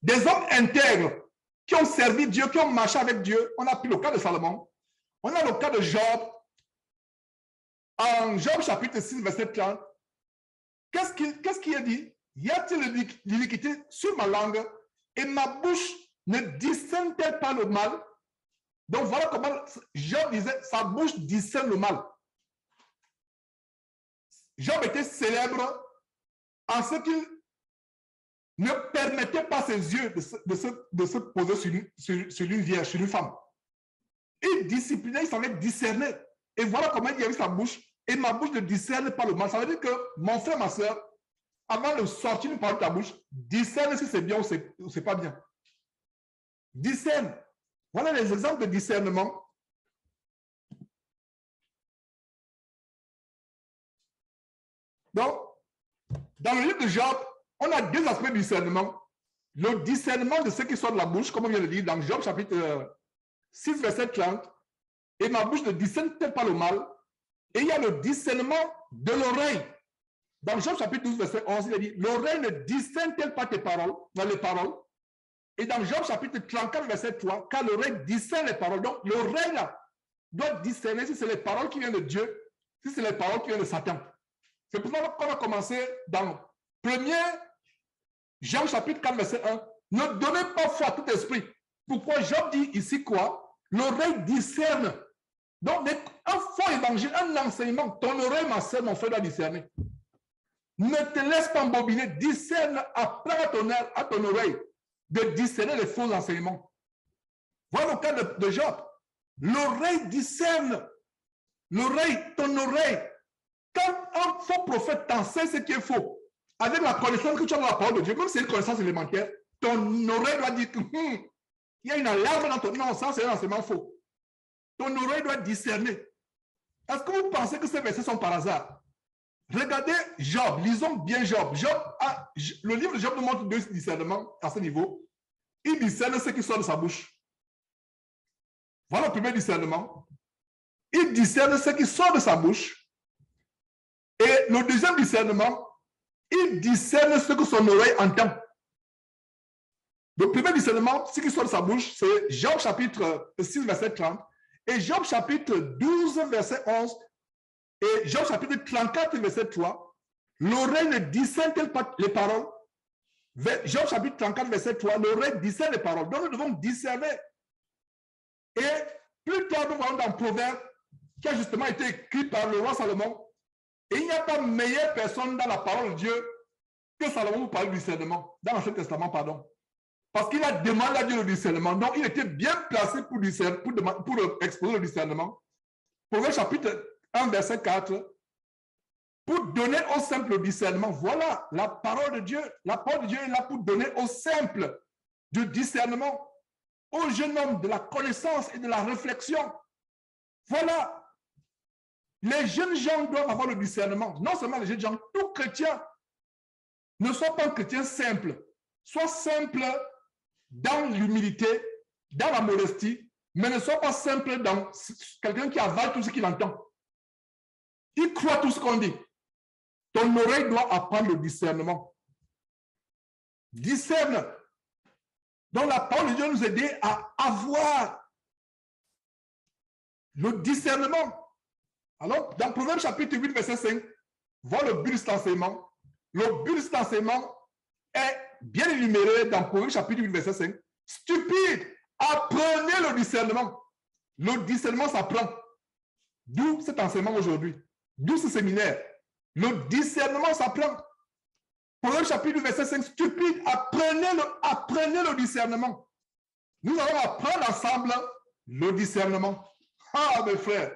S1: Des hommes intègres qui ont servi Dieu, qui ont marché avec Dieu. On a pris le cas de Salomon. On a le cas de Job. En Job chapitre 6, verset 30. Qu'est-ce qu'il a dit? Y a-t-il l'iniquité sur ma langue et ma bouche ne discerne-t-elle pas le mal? Donc voilà comment Job disait, sa bouche discerne le mal. Job était célèbre en ce qu'il ne permettait pas ses yeux de se poser sur une vierge, sur une femme. Il disciplinait, il savait discerner. Et voilà comment il y avait sa bouche. Et ma bouche ne discerne pas le mal. Ça veut dire que mon frère, ma soeur, avant de sortir une parole de ta bouche, discerne si c'est bien ou c'est pas bien. Discerne. Voilà les exemples de discernement. Donc, dans le livre de Job, on a deux aspects du discernement. Le discernement de ce qui sort de la bouche, comme on vient de dire dans Job chapitre 6, verset 30. Et ma bouche ne discerne-t-elle pas le mal? Et il y a le discernement de l'oreille. Dans Job chapitre 12, verset 11, il a dit, l'oreille ne discerne-t-elle pas tes paroles, les paroles? Et dans Job chapitre 34, verset 3, car l'oreille discerne les paroles. Donc l'oreille là doit discerner si c'est les paroles qui viennent de Dieu, si c'est les paroles qui viennent de Satan. C'est pour ça qu'on a commencé dans 1er Jean chapitre 4, verset 1. Ne donnez pas foi à tout esprit. Pourquoi Job dit ici quoi? L'oreille discerne. Donc, un faux évangile, un enseignement, ton oreille, ma soeur, mon frère, doit discerner. Ne te laisse pas embobiner, discerne, apprends à ton oreille de discerner les faux enseignements. Voilà le cas de Job. L'oreille discerne. L'oreille, ton oreille. Quand un faux prophète t'enseigne ce qui est faux, avec la connaissance que tu as de la parole de Dieu, même si c'est une connaissance élémentaire, ton oreille doit dire que il y a une alarme dans ton... Non, ça c'est un enseignement faux. Ton oreille doit discerner. Est-ce que vous pensez que ces versets sont par hasard? Regardez Job, lisons bien Job. Le livre de Job nous montre deux discernements à ce niveau. Il discerne ce qui sort de sa bouche. Voilà le premier discernement. Il discerne ce qui sort de sa bouche. Et le deuxième discernement, il discerne ce que son oreille entend. Le premier discernement, ce qui sort de sa bouche, c'est Job chapitre 6, verset 30. Et Job chapitre 12, verset 11. Et Job chapitre 34, verset 3. L'oreille ne discerne-t-elle pas les paroles? Job chapitre 34, verset 3. L'oreille discerne les paroles. Donc nous devons discerner. Et plus tard, nous voyons dans Proverbe, qui a justement été écrit par le roi Salomon. Et il n'y a pas meilleure personne dans la parole de Dieu que Salomon pour parler du discernement. Dans l'Ancien Testament, pardon. Parce qu'il a demandé à Dieu le discernement. Donc, il était bien placé pour exposer le discernement. Proverbe chapitre 1, verset 4. Pour donner au simple discernement. Voilà la parole de Dieu. La parole de Dieu est là pour donner au simple du discernement, au jeune homme de la connaissance et de la réflexion. Voilà. Les jeunes gens doivent avoir le discernement. Non seulement les jeunes gens, tout chrétien ne soit pas un chrétien simple. Sois simple dans l'humilité, dans la modestie, mais ne sois pas simple dans quelqu'un qui avale tout ce qu'il entend. Il croit tout ce qu'on dit. Ton oreille doit apprendre le discernement. Discerne. Donc la parole de Dieu nous aide à avoir le discernement. Alors, dans Proverbe chapitre 8, verset 5, voilà le but de cet enseignement. Le but de cet enseignement est bien énuméré dans Proverbe chapitre 8, verset 5. Stupide, apprenez le discernement. Le discernement s'apprend. D'où cet enseignement aujourd'hui. D'où ce séminaire. Le discernement s'apprend. Proverbe chapitre 8, verset 5. Stupide, apprenez le discernement. Nous allons apprendre ensemble le discernement. Ah, mes frères.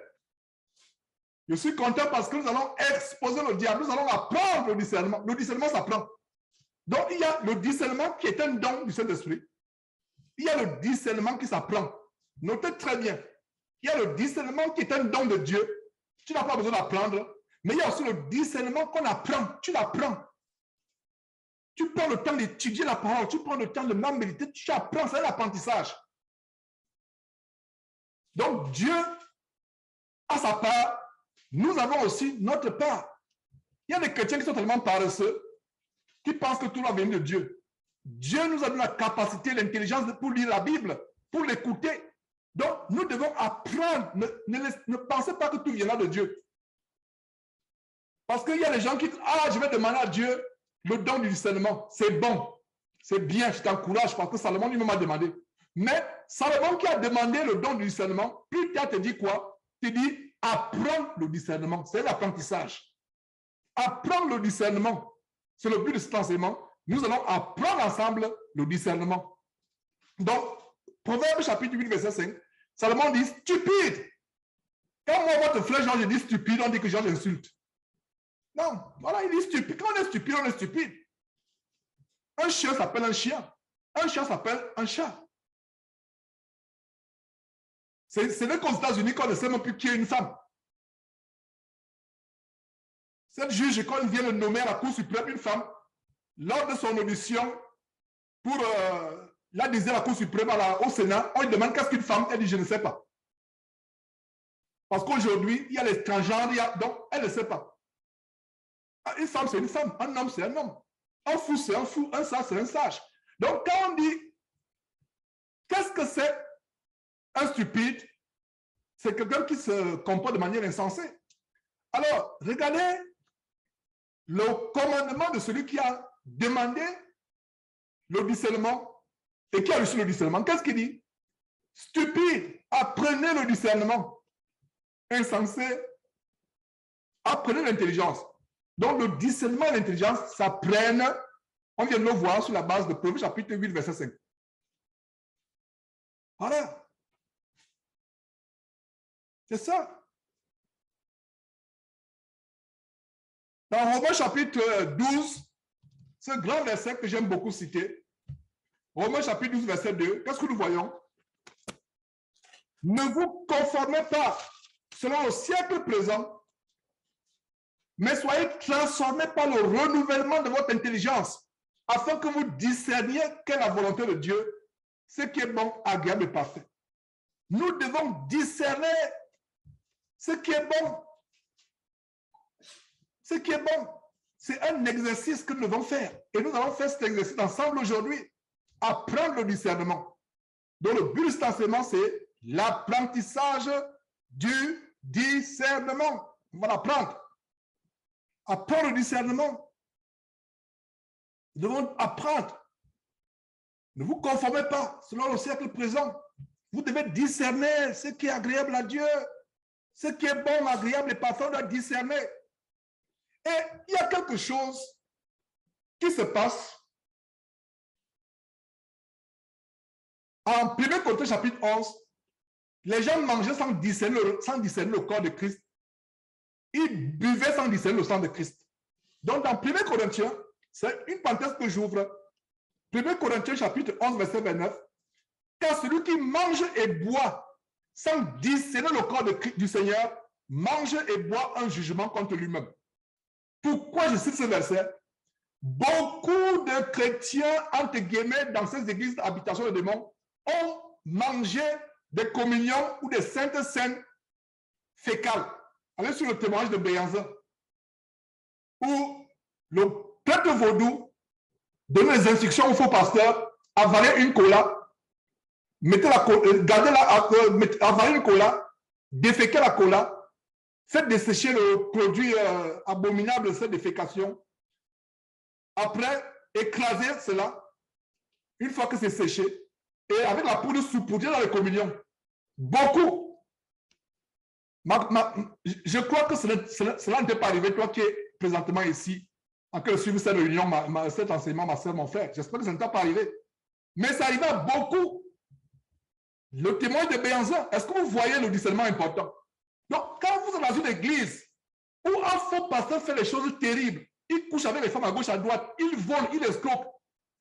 S1: Je suis content parce que nous allons exposer le diable. Nous allons apprendre le discernement. Le discernement s'apprend. Donc, il y a le discernement qui est un don du Saint-Esprit. Il y a le discernement qui s'apprend. Notez très bien. Il y a le discernement qui est un don de Dieu. Tu n'as pas besoin d'apprendre. Mais il y a aussi le discernement qu'on apprend. Tu l'apprends. Tu prends le temps d'étudier la parole. Tu prends le temps de même méditer. Tu apprends. C'est l'apprentissage. Donc, Dieu a sa part. Nous avons aussi notre part. Il y a des chrétiens qui sont tellement paresseux qui pensent que tout va venir de Dieu. Dieu nous a donné la capacité, l'intelligence pour lire la Bible, pour l'écouter. Donc, nous devons apprendre. Ne pensez pas que tout viendra de Dieu. Parce qu'il y a des gens qui disent, ah, je vais demander à Dieu le don du discernement. C'est bon. C'est bien, je t'encourage parce que Salomon lui-même a demandé. Mais Salomon qui a demandé le don du discernement, plus tard te dit quoi? Te dit, apprendre le discernement. C'est l'apprentissage. Apprendre le discernement. C'est le but de cet enseignement. Nous allons apprendre ensemble le discernement. Donc, Proverbe chapitre 8, verset 5, Salomon dit stupide. Quand moi, votre frère Jean, je dis stupide, on dit que Jean insulte. Non, voilà, il dit stupide. Quand on est stupide, on est stupide. Un chien s'appelle un chien. Un chat s'appelle un chat. C'est vrai qu'aux États-Unis, qu'on ne sait même plus qui est une femme. Cette juge, quand elle vient de nommer à la Cour suprême une femme, lors de son audition pour la désigner à la Cour suprême au Sénat, on lui demande qu'est-ce qu'une femme? Elle dit, je ne sais pas. Parce qu'aujourd'hui, il y a les transgenres, donc elle ne sait pas. Une femme, c'est une femme. Un homme, c'est un homme. Un fou, c'est un fou. Un sage, c'est un sage. Donc, quand on dit, qu'est-ce que c'est un stupide? C'est quelqu'un qui se comporte de manière insensée. Alors, regardez le commandement de celui qui a demandé le discernement et qui a reçu le discernement. Qu'est-ce qu'il dit? Stupide, apprenez le discernement. Insensé, apprenez l'intelligence. Donc, le discernement et l'intelligence s'apprennent, on vient de le voir sur la base de Proverbe chapitre 8, verset 5. Voilà. C'est ça. Dans Romains chapitre 12, ce grand verset que j'aime beaucoup citer, Romains chapitre 12, verset 2, qu'est-ce que nous voyons? Ne vous conformez pas selon le siècle présent, mais soyez transformés par le renouvellement de votre intelligence, afin que vous discerniez quelle est la volonté de Dieu, ce qui est bon, agréable et parfait. Nous devons discerner ce qui est bon. Ce qui est bon, c'est un exercice que nous devons faire. Et nous allons faire cet exercice ensemble aujourd'hui. Apprendre le discernement. Donc le but de cet enseignement, c'est l'apprentissage du discernement. On va l'apprendre. Apprendre le discernement. Nous devons apprendre. Ne vous conformez pas selon le siècle présent. Vous devez discerner ce qui est agréable à Dieu. Ce qui est bon, agréable et parfait, on doit discerner. Et il y a quelque chose qui se passe en 1 Corinthiens chapitre 11. Les gens mangeaient sans discerner le corps de Christ. Ils buvaient sans discerner le sang de Christ. Donc, dans 1 Corinthiens, c'est une parenthèse que j'ouvre. 1 Corinthiens, chapitre 11, verset 29. Car celui qui mange et boit sans discerner le corps du Seigneur, mange et boit un jugement contre lui-même. Pourquoi je cite ce verset? Beaucoup de chrétiens, entre guillemets, dans ces églises d'habitation de démons, ont mangé des communions ou des saintes scènes fécales. Allez sur le témoignage de Béanzin, où le prêtre vaudou donne les instructions au faux pasteur, avaler une cola, avaler une cola, déféquer la cola, faites dessécher le produit abominable de cette défécation. Après, écraser cela, une fois que c'est séché, et avec la poudre saupoudrer dans les communions. Beaucoup. Je crois que cela ne t'est pas arrivé, toi qui es présentement ici, en train de suivre cette réunion, cet enseignement, ma soeur, mon frère. J'espère que ça ne t'est pas arrivé. Mais ça arrive à beaucoup. Le témoin de Béanzin, est-ce que vous voyez le discernement important? Donc, quand vous êtes dans une église où un faux pasteur fait des choses terribles, il couche avec les femmes à gauche, à droite, il vole, il escroque,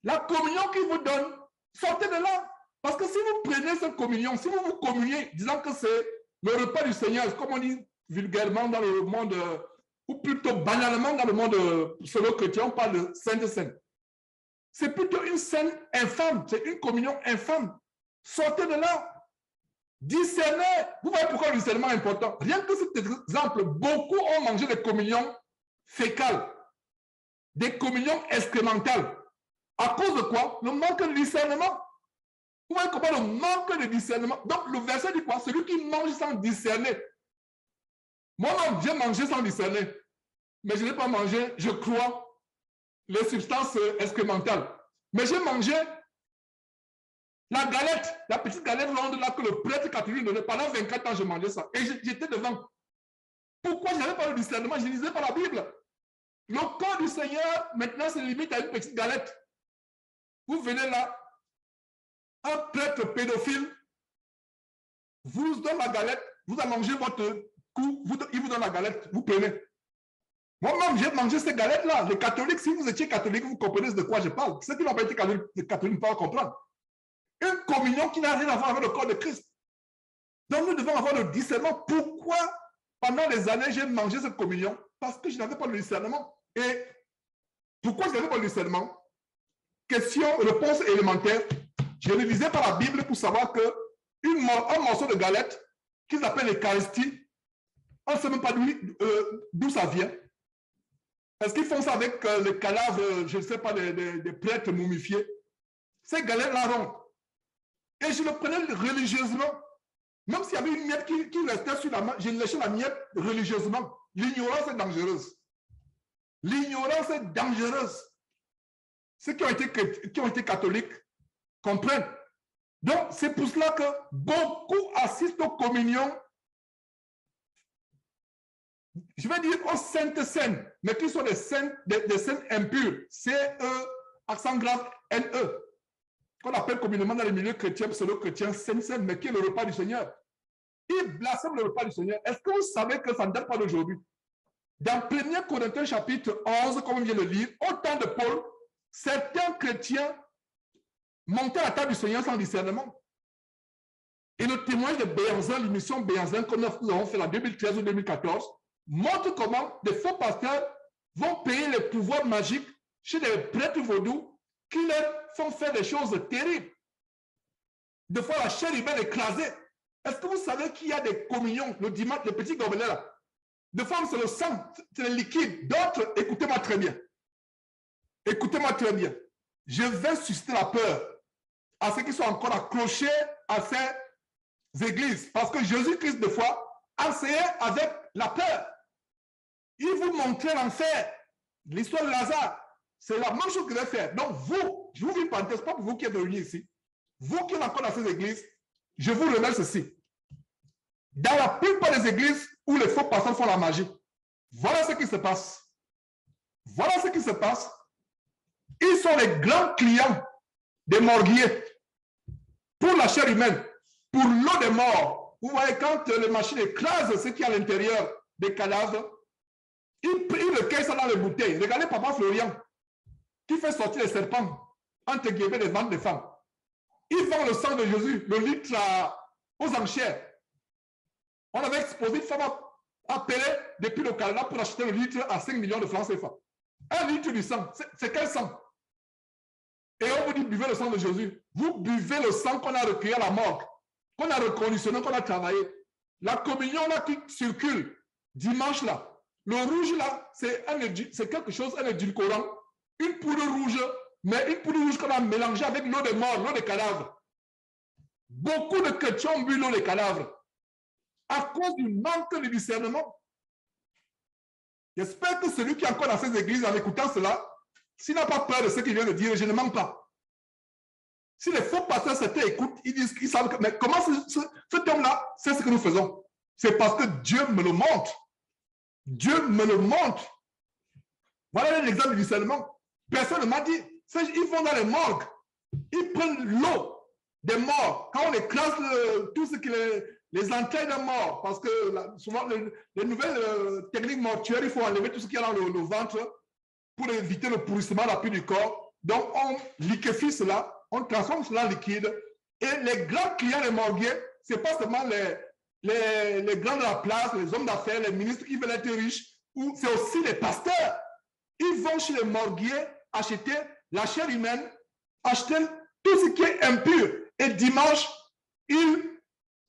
S1: la communion qu'il vous donne, sortez de là. Parce que si vous prenez cette communion, si vous vous communiez, disant que c'est le repas du Seigneur, comme on dit vulgairement dans le monde, ou plutôt banalement dans le monde pseudo-chrétien, on parle de Sainte Seine. C'est plutôt une scène infâme, c'est une communion infâme. Sortez de là. Discernez. Vous voyez pourquoi le discernement est important. Rien que cet exemple, beaucoup ont mangé des communions fécales, des communions excrémentales. À cause de quoi? Le manque de discernement. Vous voyez comment le manque de discernement. Donc le verset dit quoi? Celui qui mange sans discerner. Moi-même, j'ai mangé sans discerner. Mais je n'ai pas mangé, je crois, les substances excrémentales. Mais j'ai mangé la galette, la petite galette ronde là que le prêtre catholique donnait. Pendant 24 ans, je mangeais ça. Et j'étais devant. Pourquoi je n'avais pas le discernement? Je ne lisais pas la Bible. Le corps du Seigneur, maintenant, se limite à une petite galette. Vous venez là, un prêtre pédophile vous donne la galette, vous allongez votre cou, il vous donne la galette, vous prenez. Moi-même, j'ai mangé ces galettes-là. Les catholiques, si vous étiez catholique, vous comprenez de quoi je parle. Ceux qui n'ont pas été catholiques ne peuvent pas comprendre. Une communion qui n'a rien à voir avec le corps de Christ. Donc nous devons avoir le discernement. Pourquoi pendant des années j'ai mangé cette communion? Parce que je n'avais pas le discernement. Et pourquoi je n'avais pas le discernement? Question, réponse élémentaire. Je révisais par la Bible pour savoir que un morceau de galette qu'ils appellent l'Eucharistie, on ne sait même pas d'où ça vient. Est-ce qu'ils font ça avec les cadavres, je ne sais pas, des prêtres momifiés? Ces galettes-là rondes. Et je le prenais religieusement. Même s'il y avait une miette qui restait sur la main, je léchais la miette religieusement. L'ignorance est dangereuse. L'ignorance est dangereuse. Ceux qui ont été catholiques comprennent. Donc, c'est pour cela que beaucoup assistent aux communions, je vais dire aux saintes scènes, mais qui sont des scènes impures. C-E, accent grave, N-E. Qu'on appelle communément dans les milieux chrétiens, pseudo-chrétiens, sainte scène, mais qui est le repas du Seigneur. Ils blasphèment le repas du Seigneur. Est-ce que vous savez que ça ne date pas d'aujourd'hui? Dans 1 Corinthiens chapitre 11, comme on vient de lire, au temps de Paul, certains chrétiens montaient à la table du Seigneur sans discernement. Et le témoignage de Béanzin, l'émission Béanzin, comme nous avons fait en 2013 ou 2014, montre comment des faux pasteurs vont payer les pouvoirs magiques chez des prêtres vaudous qui leur font faire des choses terribles. De fois, la chair humaine est écrasée. Est-ce que vous savez qu'il y a des communions, le dimanche, les petits gobelets là? De fois, c'est le sang, c'est le liquide. D'autres, écoutez-moi très bien. Écoutez-moi très bien. Je vais susciter la peur à ceux qui sont encore accrochés à ces églises. Parce que Jésus-Christ, de fois, enseignait avec la peur. Il vous montrait l'enfer. L'histoire de Lazare. C'est la même chose qu'il va faire. Donc, vous, je vous dis une parenthèse, pas pour vous qui êtes réunis ici. Vous qui êtes encore dans ces églises, je vous révèle ceci. Dans la plupart des églises où les faux pasteurs font la magie, voilà ce qui se passe. Voilà ce qui se passe. Ils sont les grands clients des morguiers pour la chair humaine, pour l'eau des morts, vous voyez, quand les machines écrasent ce qui est à l'intérieur des cadavres, ils recueillent ça dans les bouteilles. Regardez Papa Florian, qui fait sortir les serpents entre guillemets des ventres des femmes. Ils vendent le sang de Jésus, le litre aux enchères. On avait exposé une femme appelée depuis le Canada pour acheter le litre à 5 millions de francs CFA. Un litre du sang, c'est quel sang? Et on vous dit, buvez le sang de Jésus. Vous buvez le sang qu'on a recueilli à la morgue, qu'on a reconditionné, qu'on a travaillé. La communion là qui circule dimanche là, le rouge là, c'est quelque chose, un édulcorant, une poudre rouge, mais une poudre rouge qu'on a mélangée avec l'eau des morts, l'eau des cadavres. Beaucoup de chrétiens ont bu l'eau des cadavres à cause du manque de discernement. J'espère que celui qui est encore dans ces églises en écoutant cela, s'il n'a pas peur de ce qu'il vient de dire, je ne mens pas. Si les faux pasteurs s'étaient écoutent, ils disent qu'ils savent que, mais comment cet homme-là sait ce que nous faisons? C'est parce que Dieu me le montre. Dieu me le montre. Voilà l'exemple du discernement. Personne ne m'a dit. Ils vont dans les morgues. Ils prennent l'eau des morts. Quand on écrase tout ce qui les entrailles des morts, parce que souvent les nouvelles techniques mortuaires, il faut enlever tout ce qui est dans le ventre pour éviter le pourrissement rapide du corps. Donc on liquéfie cela, on transforme cela en liquide. Et les grands clients des morguiers, ce n'est pas seulement les grands de la place, les hommes d'affaires, les ministres qui veulent être riches, c'est aussi les pasteurs. Ils vont chez les morguiers acheter la chair humaine, acheter tout ce qui est impur. Et dimanche, ils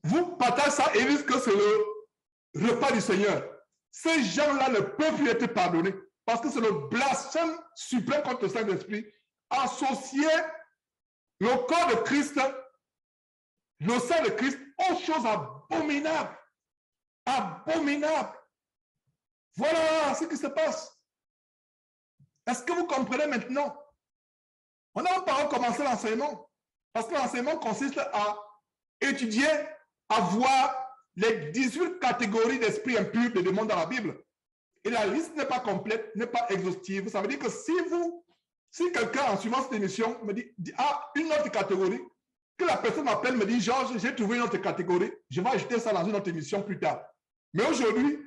S1: vous partagent ça et ils disent que c'est le repas du Seigneur. Ces gens-là ne peuvent plus être pardonnés parce que c'est le blasphème suprême contre le Saint-Esprit. Associer le corps de Christ, le sang de Christ, aux choses abominables. Abominables. Voilà ce qui se passe. Est-ce que vous comprenez maintenant? On n'a pas recommencé l'enseignement. Parce que l'enseignement consiste à étudier, à voir les 18 catégories d'esprits impurs, de démons dans la Bible. Et la liste n'est pas complète, n'est pas exhaustive. Ça veut dire que si quelqu'un, en suivant cette émission, me dit une autre catégorie, que la personne m'appelle, me dit, Georges, j'ai trouvé une autre catégorie, je vais ajouter ça dans une autre émission plus tard. Mais aujourd'hui,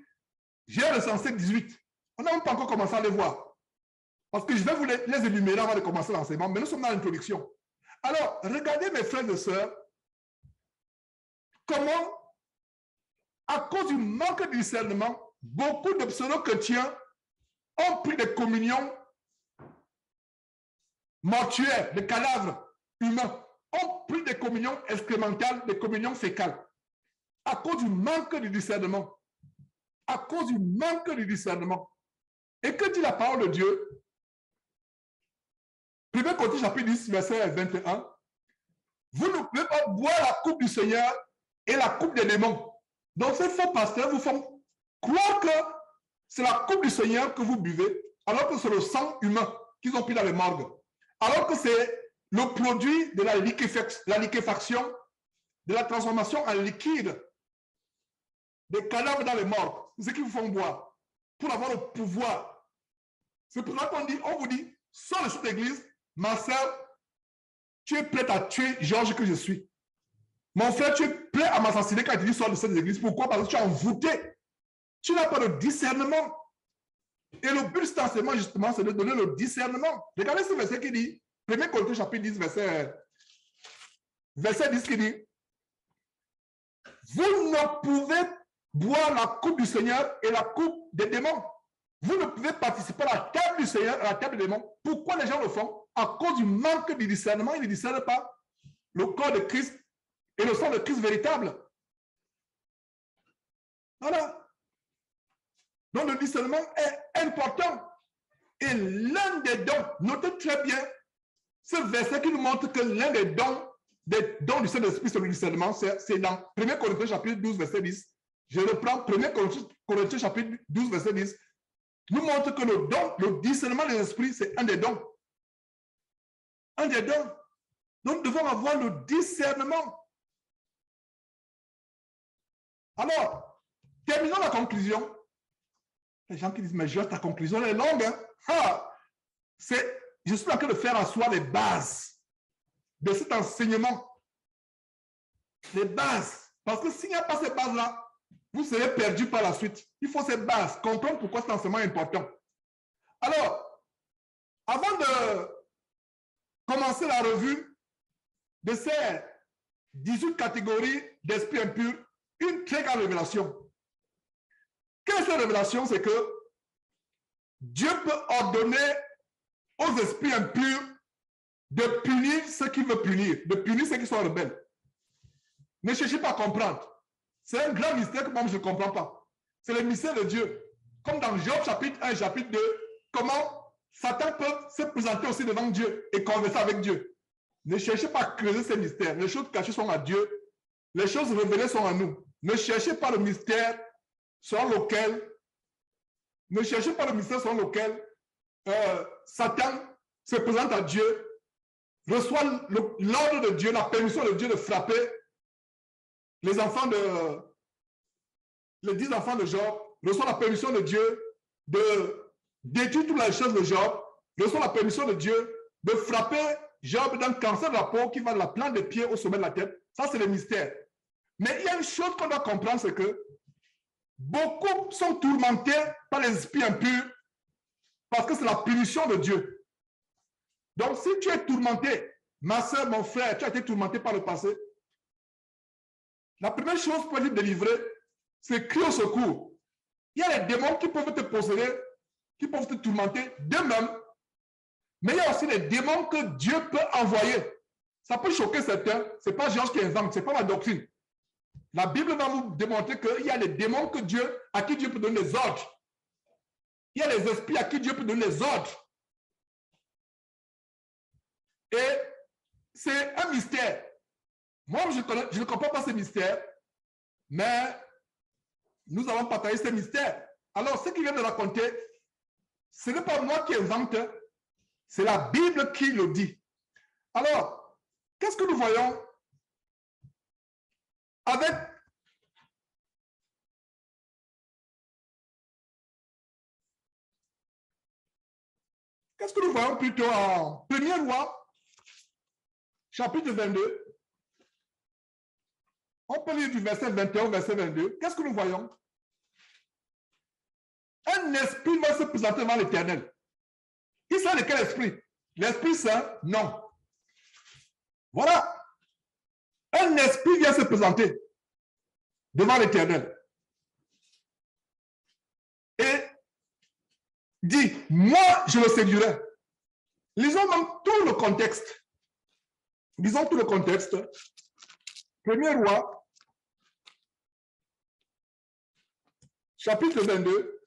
S1: j'ai recensé 18. On n'a même pas encore commencé à les voir. Parce que je vais vous les énumérer avant de commencer l'enseignement, mais nous sommes dans l'introduction. Alors, regardez mes frères et sœurs, comment, à cause du manque de discernement, beaucoup de pseudo-chrétiens ont pris des communions mortuaires, des cadavres humains, ont pris des communions excrémentales, des communions fécales, à cause du manque de discernement. À cause du manque de discernement. Et que dit la parole de Dieu? 1 Corinthiens chapitre 10, verset 21. Vous ne pouvez pas boire la coupe du Seigneur et la coupe des démons. Donc ces faux pasteurs vous font croire que c'est la coupe du Seigneur que vous buvez, alors que c'est le sang humain qu'ils ont pris dans les morgues. Alors que c'est le produit de la liquéfaction, de la transformation en liquide des cadavres dans les morgues. C'est ce qu'ils vous font boire pour avoir le pouvoir. C'est pour ça on vous dit, sors de cette église, ma soeur, tu es prête à tuer Georges que je suis. Mon frère, tu es prêt à m'assassiner quand tu dis sors de cette église. Pourquoi? Parce que tu es envoûté. Tu n'as pas de discernement. Et le but de cet enseignement, justement, c'est de donner le discernement. Regardez ce verset qui dit, 1 Corinthiens chapitre 10, verset 10 qui dit, vous ne pouvez boire la coupe du Seigneur et la coupe des démons. Vous ne pouvez participer à la table du Seigneur et à la table des démons. Pourquoi les gens le font? À cause du manque de discernement, ils ne discernent pas le corps de Christ et le sang de Christ véritable. Voilà. Donc le discernement est important. Et l'un des dons, notez très bien ce verset qui nous montre que l'un des dons du Saint-Esprit sur le discernement, c'est dans 1 Corinthiens chapitre 12, verset 10. Je reprends 1 Corinthiens chapitre 12, verset 10. Nous montre que le discernement des esprits, c'est un des dons. Un des dons. Donc, nous devons avoir le discernement. Alors, terminons la conclusion. Les gens qui disent, mais Georges, ta conclusion est longue. Hein? Je suis en train de faire asseoir les bases de cet enseignement. Les bases. Parce que s'il n'y a pas ces bases-là, vous serez perdu par la suite. Il faut ces bases, comprendre pourquoi cet enseignement est important. Alors, avant de commencer la revue de ces 18 catégories d'esprits impurs, une très grande révélation. Quelle est cette révélation? C'est que Dieu peut ordonner aux esprits impurs de punir ceux qui veut punir, de punir ceux qui sont rebelles. Ne cherchez pas à comprendre. C'est un grand mystère que moi je ne comprends pas. C'est le mystère de Dieu. Comme dans Job chapitre 1 et chapitre 2, comment Satan peut se présenter aussi devant Dieu et converser avec Dieu. Ne cherchez pas à creuser ces mystères. Les choses cachées sont à Dieu. Les choses révélées sont à nous. Ne cherchez pas le mystère selon lequel Satan se présente à Dieu, reçoit l'ordre de Dieu, la permission de Dieu de frapper les 10 enfants de Job, reçoit la permission de Dieu de détruire toutes les choses de Job, reçoit la permission de Dieu de frapper Job d'un cancer de la peau qui va de la plante des pieds au sommet de la tête. Ça, c'est le mystère. Mais il y a une chose qu'on doit comprendre, c'est que beaucoup sont tourmentés par les esprits impurs parce que c'est la punition de Dieu. Donc, si tu es tourmenté, ma soeur, mon frère, tu as été tourmenté par le passé, la première chose pour être délivré, c'est crier au secours. Il y a les démons qui peuvent te posséder, qui peuvent te tourmenter d'eux-mêmes, mais il y a aussi les démons que Dieu peut envoyer. Ça peut choquer certains, ce n'est pas Georges qui invente, ce n'est pas ma doctrine. La Bible va vous démontrer qu'il y a les démons à qui Dieu peut donner les ordres. Il y a les esprits à qui Dieu peut donner les ordres. Et c'est un mystère. Moi, je ne comprends pas ce mystère, mais nous avons partagé ce mystère. Alors, ce qu'il vient de raconter, ce n'est pas moi qui invente, c'est la Bible qui le dit. Alors, qu'est-ce que nous voyons avec qu'est-ce que nous voyons plutôt en 1er Roi, chapitre 22. On peut lire du verset 21 au verset 22. Qu'est-ce que nous voyons? Un esprit va se présenter devant l'Éternel. Il sera de quel esprit? L'Esprit Saint? Non. Voilà. Un esprit vient se présenter devant l'Éternel et dit, moi, je le séduirai. Lisons même tout le contexte. Lisons tout le contexte. 1er Roi, chapitre 22.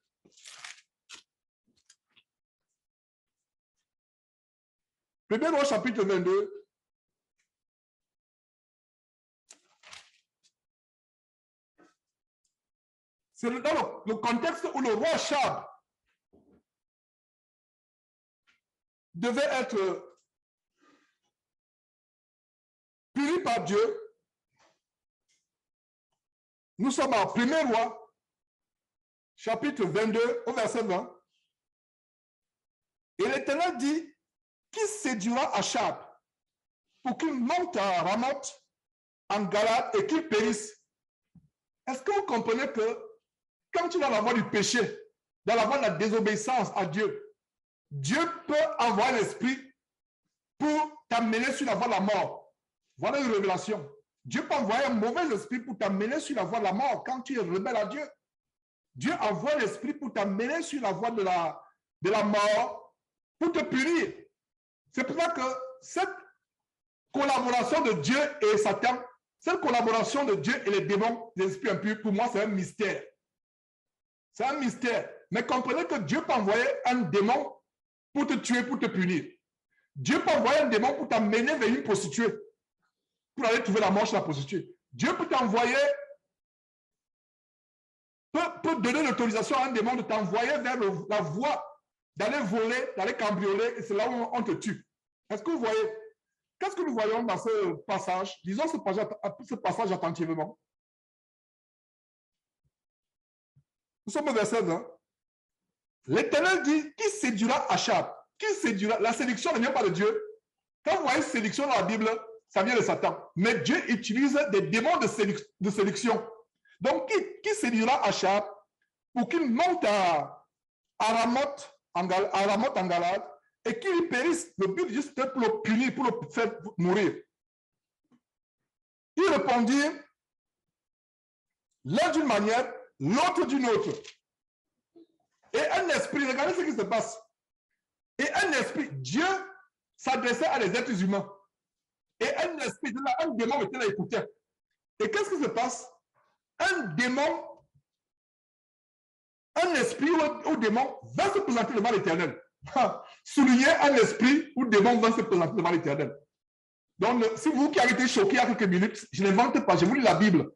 S1: Premier Roi, chapitre 22. C'est dans le contexte où le roi Achab devait être puni par Dieu. Nous sommes en 1er Roi, chapitre 22, au verset 20. Et l'Éternel dit, qui séduira Achab pour qu'il monte à Ramoth, en Galade, et qu'il périsse? Est-ce que vous comprenez que quand tu es dans la voie du péché, dans la voie de la désobéissance à Dieu, Dieu peut envoyer l'esprit pour t'amener sur la voie de la mort? Voilà une révélation. Dieu peut envoyer un mauvais esprit pour t'amener sur la voie de la mort quand tu es rebelle à Dieu. Dieu envoie l'esprit pour t'amener sur la voie de la mort, pour te punir. C'est pour ça que cette collaboration de Dieu et Satan, cette collaboration de Dieu et les démons, les esprits impurs, pour moi, c'est un mystère. C'est un mystère. Mais comprenez que Dieu peut envoyer un démon pour te tuer, pour te punir. Dieu peut envoyer un démon pour t'amener vers une prostituée, pour aller trouver la mort chez la prostituée. Dieu peut t'envoyer, peut donner l'autorisation à un démon de t'envoyer vers la voie d'aller voler, d'aller cambrioler, et c'est là où on te tue. Est-ce que vous voyez? Qu'est-ce que nous voyons dans ce passage? Lisons ce passage attentivement. Nous sommes au verset 20. L'Éternel dit, qui séduira Achab? Qui séduira? La séduction ne vient pas de Dieu. Quand vous voyez séduction dans la Bible, ça vient de Satan. Mais Dieu utilise des démons de séduction. Donc, qui séduira Achab pour qu'il monte à Ramoth en Galade et qu'il périsse. Le but juste pour le punir, pour le faire mourir. Il répondit, l'un d'une manière, l'autre d'une autre. Et un esprit, regardez ce qui se passe. Et un esprit, Dieu s'adressait à des êtres humains. Et un esprit, un démon était là, écoutait. Et qu'est-ce qui se passe? Un démon, un esprit ou démon va se présenter devant l'Éternel. Souligner un esprit ou démon va se présenter devant l'Éternel. Donc, si vous qui avez été choqués il y a quelques minutes, je n'invente pas, je vous lis la Bible.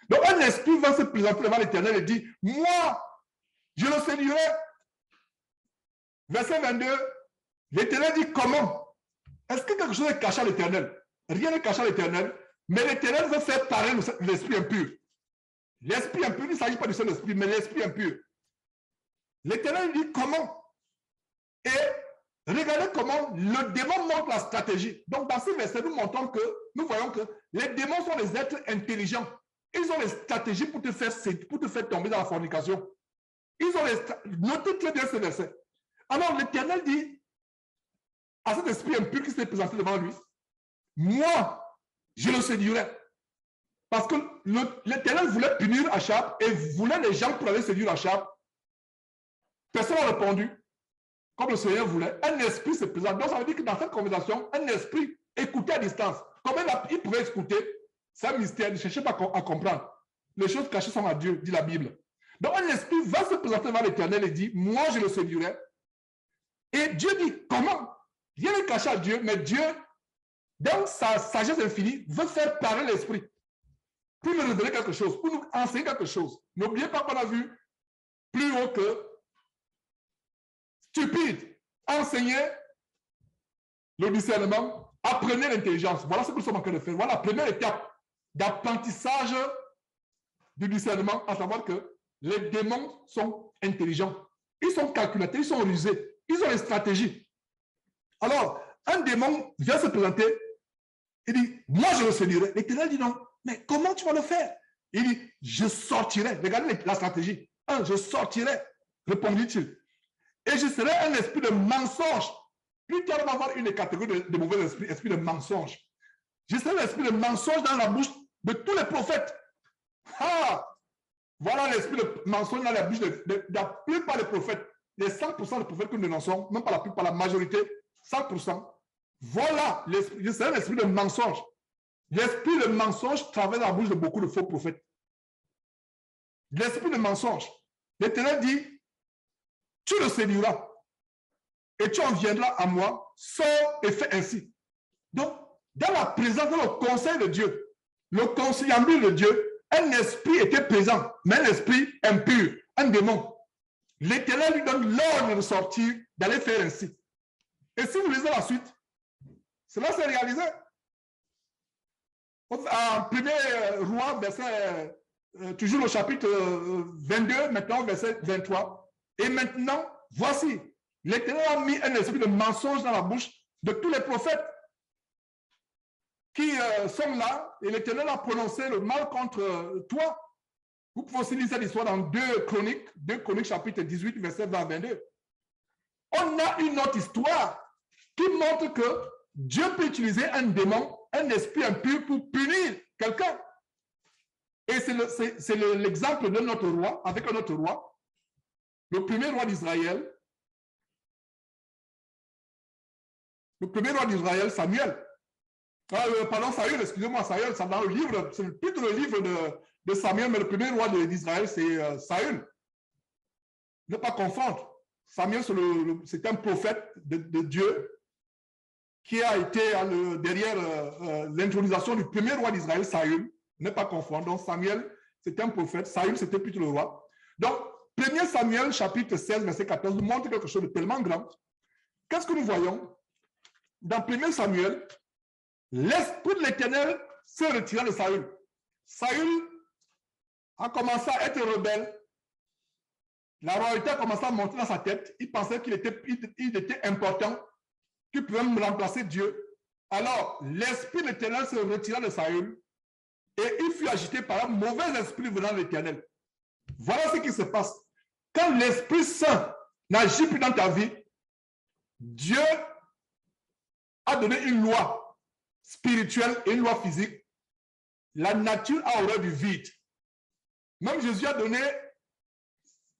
S1: Donc, un esprit va se présenter devant l'Éternel et dit, moi, je le séduirai. Verset 22, l'Éternel dit, comment? Est-ce que quelque chose est caché à l'Éternel? Rien n'est caché à l'Éternel, mais l'Éternel veut faire parler l'esprit impur. L'esprit impur, il ne s'agit pas de son esprit, mais l'esprit impur. L'Éternel dit, comment? Et regardez comment le démon montre la stratégie. Donc, dans ce verset, nous voyons que les démons sont des êtres intelligents. Ils ont les stratégies pour te faire tomber dans la fornication. Ils ont les... Notez très bien ce verset. Alors, l'Éternel dit à cet esprit impur qui s'est présenté devant lui, moi, je le séduirai. Parce que l'Éternel voulait punir Achab et voulait les gens pour aller séduire Achab. Personne n'a répondu, comme le Seigneur voulait. Un esprit se présente. Donc, ça veut dire que dans cette conversation, un esprit écoutait à distance. Comment il pouvait écouter? C'est un mystère. Ne cherchez pas à comprendre. Les choses cachées sont à Dieu, dit la Bible. Donc, un esprit va se présenter devant l'Éternel et dit, moi, je le séduirai. Et Dieu dit, comment? Rien n'est caché à Dieu, mais Dieu, dans sa sagesse infinie, veut faire parler l'esprit. Pour nous révéler quelque chose, pour nous enseigner quelque chose. N'oubliez pas qu'on a vu plus haut que stupide, enseigner le discernement, apprenez l'intelligence. Voilà ce que nous sommes en train de faire. Voilà la première étape d'apprentissage du discernement, à savoir que les démons sont intelligents. Ils sont calculateurs, ils sont rusés, ils ont des stratégies. Alors, un démon vient se présenter, il dit, moi je le séduirai. L'Éternel dit non, mais comment tu vas le faire? Il dit, je sortirai. Regardez la stratégie. Je sortirai, répondit-il. Et je serai un esprit de mensonge. Plus tard, on va avoir une catégorie de mauvais esprits, esprit de mensonge. Je serai l'esprit de mensonge dans la bouche de tous les prophètes. Voilà l'esprit de mensonge dans la bouche de la plupart des prophètes. Les 100% des prophètes que nous dénonçons, même pas la plupart, la majorité, 100%. Voilà, je serai l'esprit de mensonge. L'esprit de mensonge travaille dans la bouche de beaucoup de faux prophètes. L'esprit de mensonge. L'Éternel dit, tu le séduiras et tu en viendras à moi, sors et fais ainsi. Donc, dans la présence, dans le conseil de Dieu, le conciliabule de Dieu, un esprit était présent, mais un esprit impur, un démon. L'Éternel lui donne l'ordre de sortir, d'aller faire ainsi. Et si vous lisez la suite, cela s'est réalisé. En 1er roi, verset, toujours le chapitre 22, maintenant verset 23. Et maintenant, voici, l'Éternel a mis un esprit de mensonge dans la bouche de tous les prophètes qui sont là, et l'Éternel a prononcé le mal contre toi. Vous pouvez aussi lire cette histoire dans 2 Chroniques chapitre 18, verset 20 à 22. On a une autre histoire qui montre que Dieu peut utiliser un démon, un esprit impur pour punir quelqu'un. Et c'est l'exemple de notre roi, avec un autre roi, le premier roi d'Israël. Le premier roi d'Israël, Samuel. Pardon, Saül, excusez-moi, Saül, c'est dans le livre, c'est plutôt le livre de Samuel, mais le premier roi d'Israël, c'est Saül. Ne pas confondre. Samuel, c'est un prophète de Dieu qui a été derrière l'intronisation du premier roi d'Israël, Saül. Ne pas confondre. Donc, Samuel, c'était un prophète. Saül, c'était plutôt le roi. Donc, 1er Samuel, chapitre 16, verset 14, nous montre quelque chose de tellement grand. Qu'est-ce que nous voyons? Dans 1er Samuel, l'esprit de l'Éternel se retira de Saül. Saül a commencé à être rebelle. La royauté a commencé à monter dans sa tête. Il pensait qu'il était important, qu'il pouvait remplacer Dieu Alors, l'esprit de l'Éternel se retira de Saül et il fut agité par un mauvais esprit venant de l'Éternel. Voilà ce qui se passe. Quand l'Esprit Saint n'agit plus dans ta vie, Dieu a donné une loi spirituelle et une loi physique. La nature a horreur du vide. Même Jésus a donné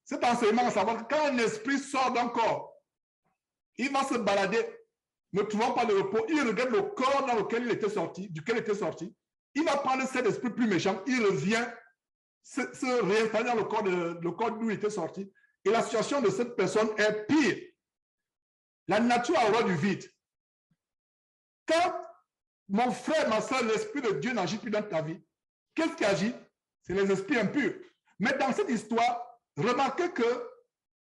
S1: cet enseignement à savoir que quand un esprit sort d'un corps, il va se balader, ne trouvant pas de repos, il regarde le corps dans lequel il était sorti, duquel il était sorti, il va prendre cet esprit plus méchant, il revient se réinstaller dans le corps d'où il était sorti, et la situation de cette personne est pire. La nature a horreur du vide. Quand mon frère, ma soeur, l'Esprit de Dieu n'agit plus dans ta vie, qu'est-ce qui agit? C'est les esprits impurs. Mais dans cette histoire, remarquez que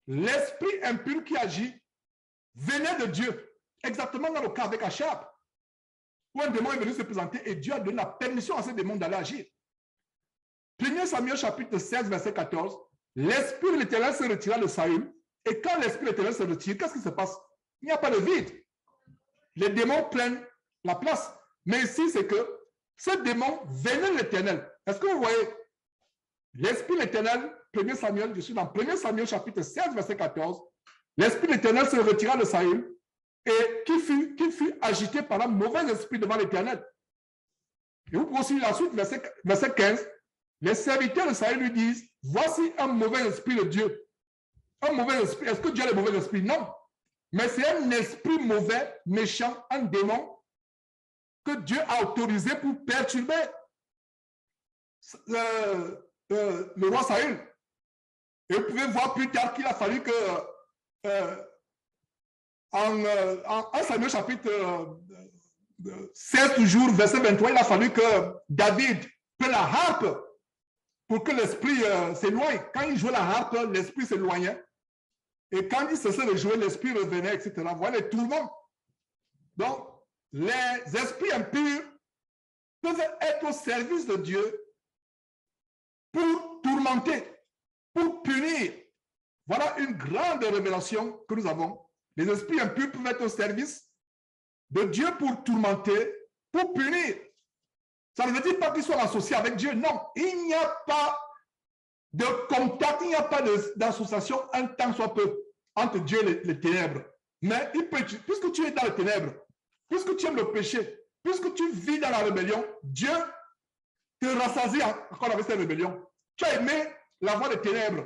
S1: l'esprit impur qui agit venait de Dieu, exactement dans le cas avec Achab, où un démon est venu se présenter et Dieu a donné la permission à ce démon d'aller agir. 1 Samuel chapitre 16, verset 14, l'Esprit de l'Éternel se retira de Saül, et quand l'Esprit de l'Éternel se retire, qu'est-ce qui se passe? Il n'y a pas de vide. Les démons prennent la place. Mais ici, c'est que ce démon venait de l'Éternel. Est-ce que vous voyez? L'Esprit de l'Éternel, 1 Samuel, je suis dans 1 Samuel chapitre 16, verset 14, l'Esprit de l'Éternel se retira de Saül, et qui fut agité par un mauvais esprit devant l'Éternel. Et vous poursuivez la suite, verset 15, les serviteurs de Saül lui disent, voici un mauvais esprit de Dieu. Un mauvais esprit. Est-ce que Dieu a le mauvais esprit? Non. Mais c'est un esprit mauvais, méchant, un démon que Dieu a autorisé pour perturber le roi Saül. Et vous pouvez voir plus tard qu'il a fallu que en 1 Samuel chapitre 16 toujours, verset 23, il a fallu que David prenne la harpe pour que l'esprit s'éloigne. Quand il jouait la harpe, l'esprit s'éloignait. Et quand il cessait de jouer, l'esprit revenait, etc. Voilà les tourments. Donc, les esprits impurs peuvent être au service de Dieu pour tourmenter, pour punir. Voilà une grande révélation que nous avons. Les esprits impurs peuvent être au service de Dieu pour tourmenter, pour punir. Ça ne veut dire pas qu'ils soient associés avec Dieu. Non, il n'y a pas de contact, il n'y a pas d'association un tant soit peu entre Dieu et les ténèbres. Mais puisque tu es dans les ténèbres, puisque tu aimes le péché, puisque tu vis dans la rébellion, Dieu te rassasie encore avec cette rébellion. Tu as aimé la voie des ténèbres.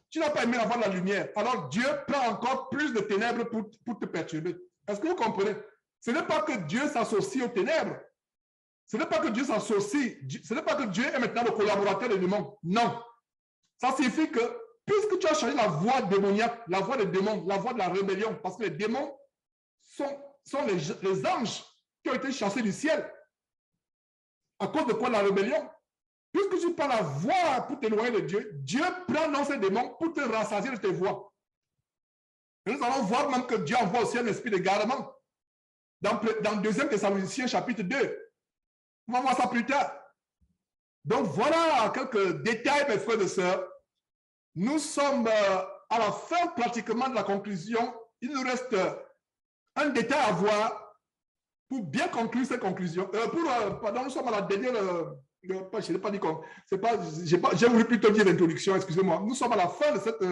S1: Tu n'as pas aimé la voie de la lumière. Alors Dieu prend encore plus de ténèbres pour te perturber. Est-ce que vous comprenez? Ce n'est pas que Dieu s'associe aux ténèbres. Ce n'est pas que Dieu s'associe. Ce n'est pas que Dieu est maintenant le collaborateur des démons. Non. Ça signifie que puisque tu as changé la voie démoniaque, la voie des démons, la voie de la rébellion, parce que les démons sont les anges qui ont été chassés du ciel. À cause de quoi? La rébellion. Puisque tu prends la voie pour t'éloigner de Dieu, Dieu prend dans ces démons pour te rassasier de tes voies. Et nous allons voir même que Dieu envoie aussi un esprit d'égarement. Dans 2 Thessaloniciens chapitre 2. On va voir ça plus tard. Donc voilà quelques détails, mes frères et sœurs. Nous sommes à la fin pratiquement de la conclusion. Il nous reste un détail à voir pour bien conclure cette conclusion. Pardon, nous sommes à la dernière... je n'ai pas dit comme... J'ai voulu plutôt dire l'introduction, excusez-moi. Nous sommes à la fin de cette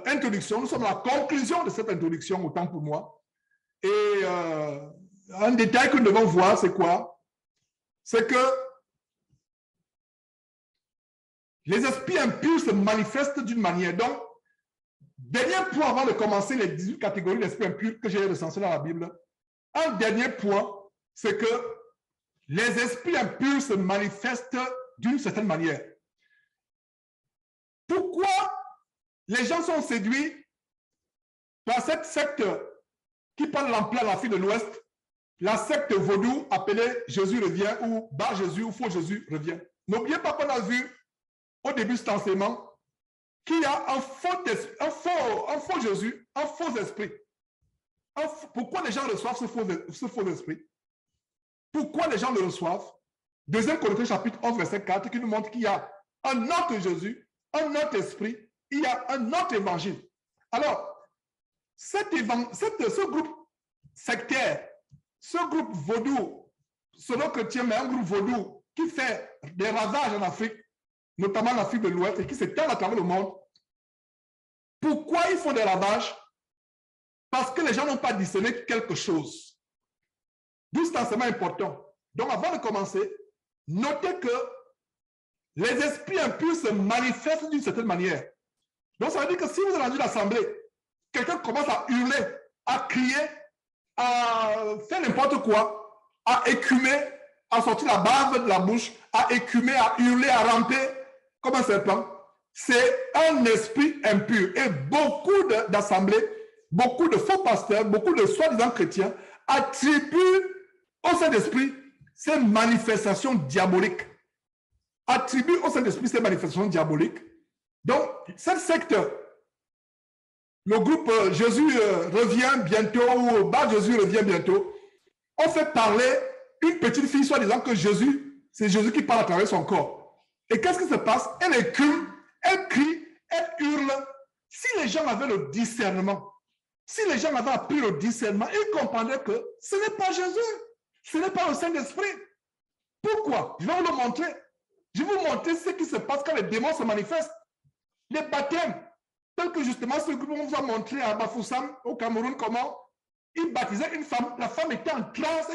S1: introduction. Nous sommes à la conclusion de cette introduction, autant pour moi. Et un détail que nous devons voir, c'est quoi? C'est que les esprits impurs se manifestent d'une manière. Donc, dernier point avant de commencer les 18 catégories d'esprits impurs que j'ai recensées dans la Bible, un dernier point, c'est que les esprits impurs se manifestent d'une certaine manière. Pourquoi les gens sont séduits par cette secte qui prend l'ampleur à l'Afrique de l'Ouest, la secte vaudou appelée Jésus revient ou Bar Jésus ou Faux Jésus revient? N'oubliez pas qu'on a vu au début de cet enseignement qu'il y a un faux Jésus, un faux esprit. Pourquoi les gens reçoivent ce faux esprit? Pourquoi les gens le reçoivent? 2 Corinthiens chapitre 11, verset 4, qui nous montre qu'il y a un autre Jésus, un autre esprit, il y a un autre évangile. Alors, ce groupe sectaire Ce groupe vaudou, pseudo-chrétien, mais un groupe vaudou qui fait des ravages en Afrique, notamment en Afrique de l'Ouest, et qui s'étend à travers le monde. Pourquoi ils font des ravages? Parce que les gens n'ont pas discerné quelque chose. D'où cet enseignement important. Donc, avant de commencer, notez que les esprits impurs se manifestent d'une certaine manière. Donc, ça veut dire que si vous êtes dans une assemblée, quelqu'un commence à hurler, à crier, à faire n'importe quoi, à écumer, à sortir la bave de la bouche, à écumer, à hurler, à ramper comme un serpent, c'est un esprit impur. Et beaucoup d'assemblées, beaucoup de faux pasteurs, beaucoup de soi-disant chrétiens attribuent au Saint-Esprit ces manifestations diaboliques. Attribuent au Saint-Esprit ces manifestations diaboliques. Donc, cette secte, le groupe Jésus revient bientôt, ou Bar Jésus revient bientôt, on fait parler une petite fille, soi-disant que Jésus, c'est Jésus qui parle à travers son corps. Et qu'est-ce qui se passe? Elle écume, elle crie, elle hurle. Si les gens avaient le discernement, si les gens avaient appris le discernement, ils comprendraient que ce n'est pas Jésus, ce n'est pas le Saint-Esprit. Pourquoi? Je vais vous le montrer. Je vais vous montrer ce qui se passe quand les démons se manifestent. Les baptêmes, tel que justement ce que on vous a montré à Bafoussam, au Cameroun, comment ils baptisaient une femme. La femme était en transe,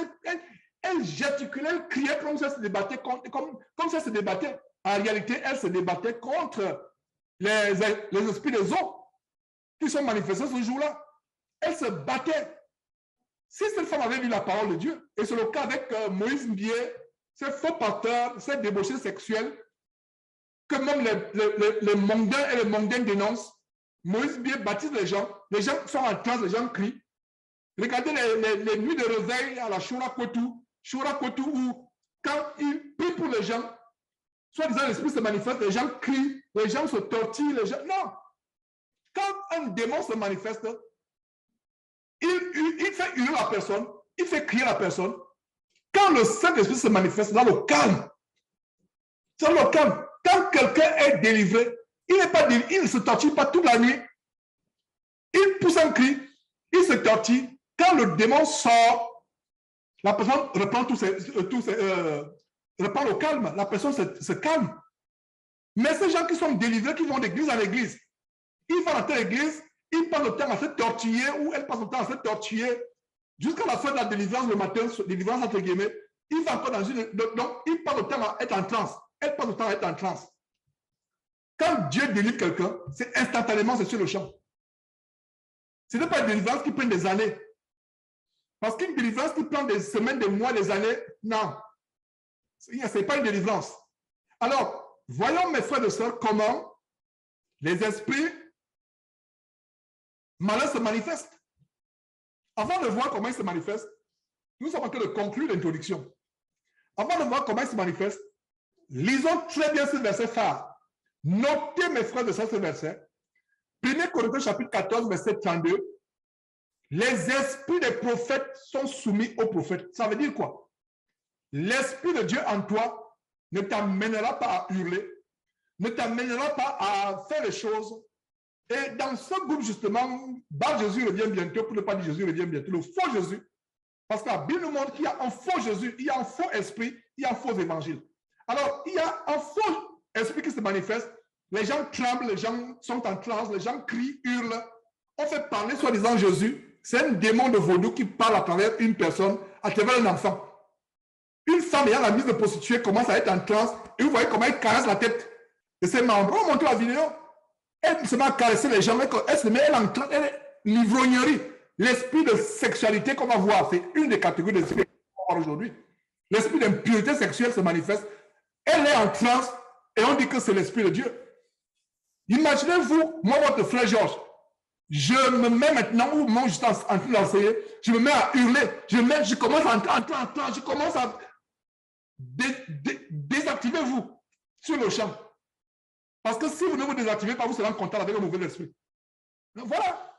S1: elle gesticulait, elle criait comme ça se débattait, comme ça se débattait. En réalité, elle se débattait contre les esprits des eaux qui sont manifestés ce jour-là. Elle se battait. Si cette femme avait vu la parole de Dieu, et c'est le cas avec Moïse Mbié, ces faux pasteurs, ces débauchés sexuels, que même les mondains et les mondaines dénoncent, Moïse Mbié baptise les gens sont en transe, les gens crient. Regardez les nuits de réveil à la Shura Kotu, où quand il prie pour les gens, soit disant l'esprit se manifeste, les gens crient, les gens se tortillent, non. Quand un démon se manifeste, il fait hurler la personne, il fait crier la personne. Quand le Saint-Esprit se manifeste, dans le calme, c'est le calme. Quand quelqu'un est délivré, il ne se tortille pas toute la nuit. Il pousse un cri, il se tortille. Quand le démon sort, la personne reprend reprend le calme. La personne se calme. Mais ces gens qui sont délivrés, qui vont d'église en église, ils vont dans telle église, ils passent le temps à se tortiller, ou elle passe le temps à se tortiller, jusqu'à la fin de la délivrance le matin, délivrance entre guillemets, il va encore dans une... Donc, il passe le temps à être en transe. Elle passe le temps à être en transe. Quand Dieu délivre quelqu'un, c'est instantanément, c'est sur le champ. Ce n'est pas une délivrance qui prend des années. Parce qu'une délivrance qui prend des semaines, des mois, des années, non. Ce n'est pas une délivrance. Alors, voyons mes frères et sœurs comment les esprits malins se manifestent. Avant de voir comment ils se manifestent, nous sommes en train de conclure l'introduction. Avant de voir comment ils se manifestent, lisons très bien ce verset phare. Notez, mes frères et sœurs, ce verset. 1 Corinthiens chapitre 14, verset 32. Les esprits des prophètes sont soumis aux prophètes. Ça veut dire quoi? L'esprit de Dieu en toi ne t'amènera pas à hurler, ne t'amènera pas à faire les choses. Et dans ce groupe, justement, Bar Jésus revient bientôt, pour ne pas dire Jésus revient bientôt, le faux Jésus. Parce que la Bible nous montre qu'il y a un faux Jésus, il y a un faux esprit, il y a un faux évangile. Alors, il y a un faux esprit qui se manifeste. Les gens tremblent, les gens sont en transe, les gens crient, hurlent. On fait parler soi-disant Jésus. C'est un démon de vaudou qui parle à travers une personne, à travers un enfant. Une femme ayant la mise de prostituée commence à être en transe et vous voyez comment elle caresse la tête de ses membres. On montre la vidéo. Elle se met à caresser les gens, elle se met en transe, elle est l'ivrognerie. L'esprit de sexualité qu'on va voir, c'est une des catégories d'esprit qu'on va voir aujourd'hui. L'esprit d'impureté sexuelle se manifeste. Elle est en transe et on dit que c'est l'esprit de Dieu. Imaginez-vous, moi, votre frère Georges, je me mets maintenant, ou moi je suis en train d'enseigner, je me mets à hurler, je commence à entrer, je commence à désactiver vous sur le champ. Parce que si vous ne vous désactivez pas, vous serez en contact avec un mauvais esprit. Voilà.